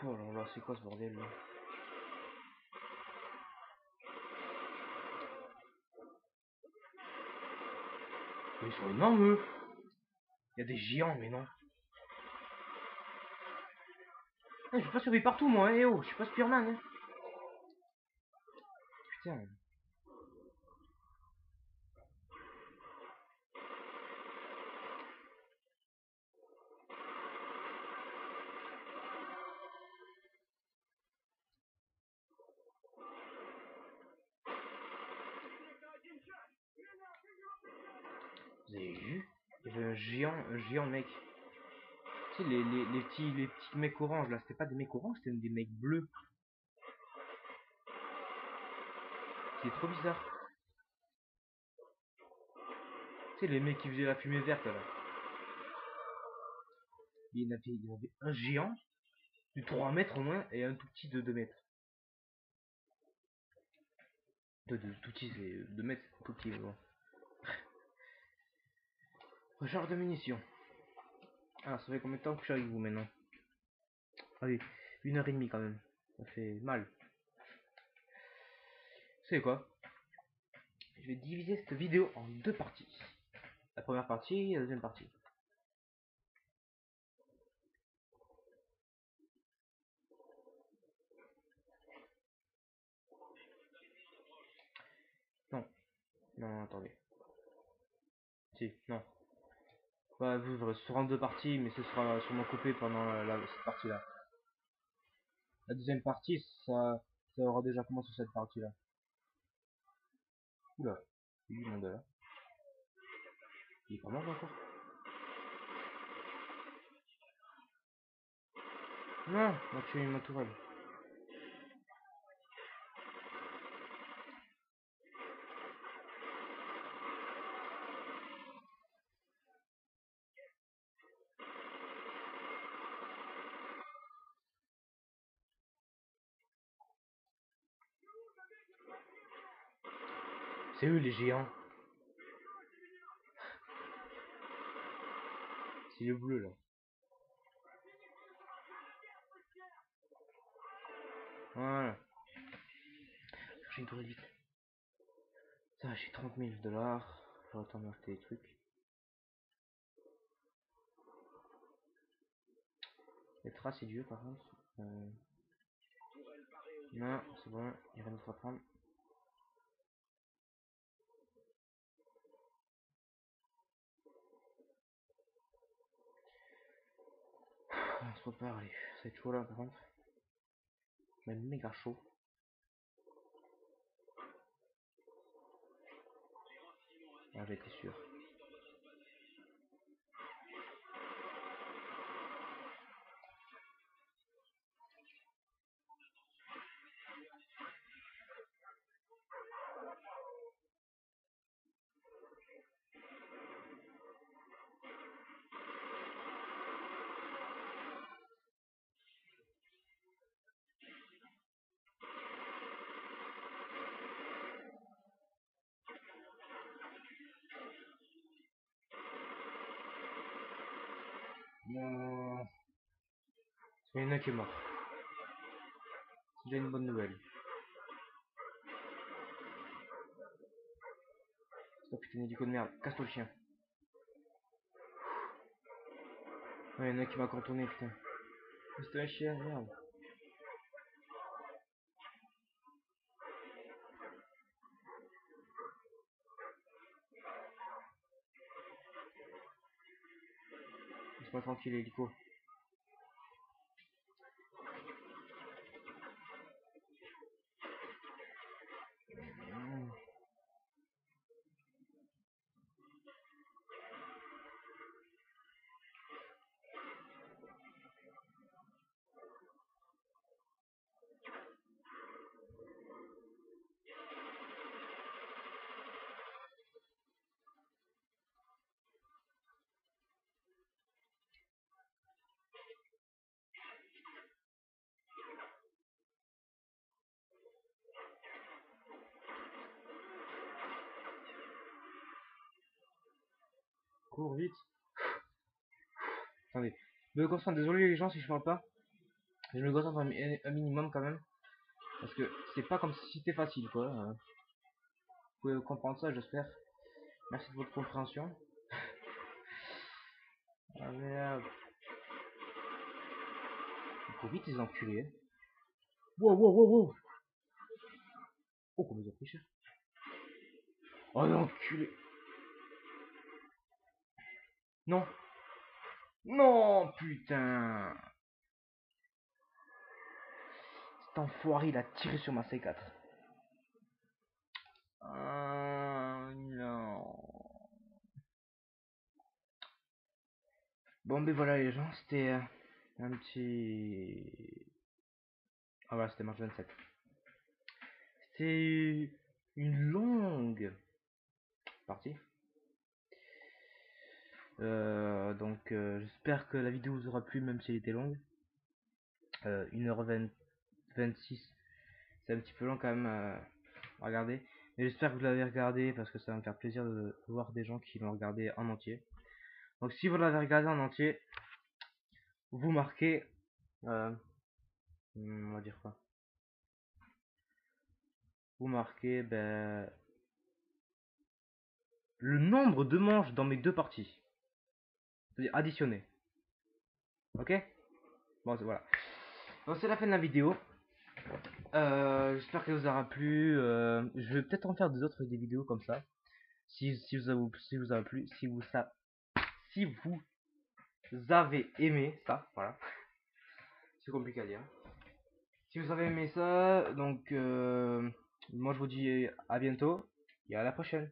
Speaker 1: Oh là là, c'est quoi ce bordel là? Mais ils sont énormes eux! Il y a des géants, mais non. Ah, je vais pas survivre partout moi, hein. Eh oh, je suis pas Spiderman, hein. Putain. Vous avez vu? Il y avait un géant mec. Tu sais, les petits mecs oranges là, c'était pas des mecs oranges, c'était des mecs bleus. C'est trop bizarre. Tu sais, les mecs qui faisaient la fumée verte là. Il y en avait un géant de 3 mètres au moins et un tout petit de 2 mètres. d'utiliser, de mettre tout petit. Bon. Recharge de munitions. Alors, ça fait combien de temps que je suis avec vous maintenant? Ah oui, 1h30 quand même. Ça fait mal. C'est quoi? Je vais diviser cette vidéo en deux parties. La première partie et la deuxième partie. Non, non, attendez. Si, non. Bah, vous serez en deux parties, mais ce sera sûrement coupé pendant cette partie-là. La deuxième partie, ça aura déjà commencé cette partie-là. Oula, il y a du monde là. Il est pas mort encore? Non, on a tué ma tourelle. C'est eux les géants. C'est le bleu là. Voilà. J'ai une tourelle vite. Ça, j'ai 30 000 $. Je vais attendre d'acheter des trucs. Les traces, c'est vieux par contre. Non, c'est bon, il y a rien d'autre à prendre. On se prépare, allez. Ça va être chaud là par contre. Même méga chaud. Ah, j'ai été sûr. Non. Il y en a qui est mort. C'est déjà une bonne nouvelle. Oh putain, hélico de merde. Casse-toi le chien. Ouais, il y en a qui m'a contourné, putain. C'était un chien, merde. Laisse-moi tranquille, hélico. Cours vite. Attendez. Je me concentre, désolé les gens si je parle pas. Je me concentre un minimum quand même. Parce que c'est pas comme si c'était facile quoi. Vous pouvez comprendre ça, j'espère. Merci de votre compréhension. Ah merde. Ils courent vite les enculés. Wow, wow, wow, wow. Oh, comment ils ont pris cher. Oh l'enculé. Non. Non, putain. Cet enfoiré, il a tiré sur ma C4. Ah, non. Bon, ben voilà les gens, c'était un petit... Ah voilà, c'était match 27. C'était une longue partie. J'espère que la vidéo vous aura plu même si elle était longue. 1h26, c'est un petit peu long quand même à regarder. Et j'espère que vous l'avez regardé parce que ça va me faire plaisir de voir des gens qui l'ont regardé en entier. Donc si vous l'avez regardé en entier, vous marquez, on va dire quoi? Vous marquez le nombre de manches dans mes deux parties. C'est-à-dire additionner. Ok? Bon, voilà. Donc c'est la fin de la vidéo. J'espère qu'elle vous aura plu. Je vais peut-être en faire des vidéos comme ça. Si vous avez plu, si vous avez aimé ça, voilà. C'est compliqué à dire. Si vous avez aimé ça, donc moi je vous dis à bientôt et à la prochaine.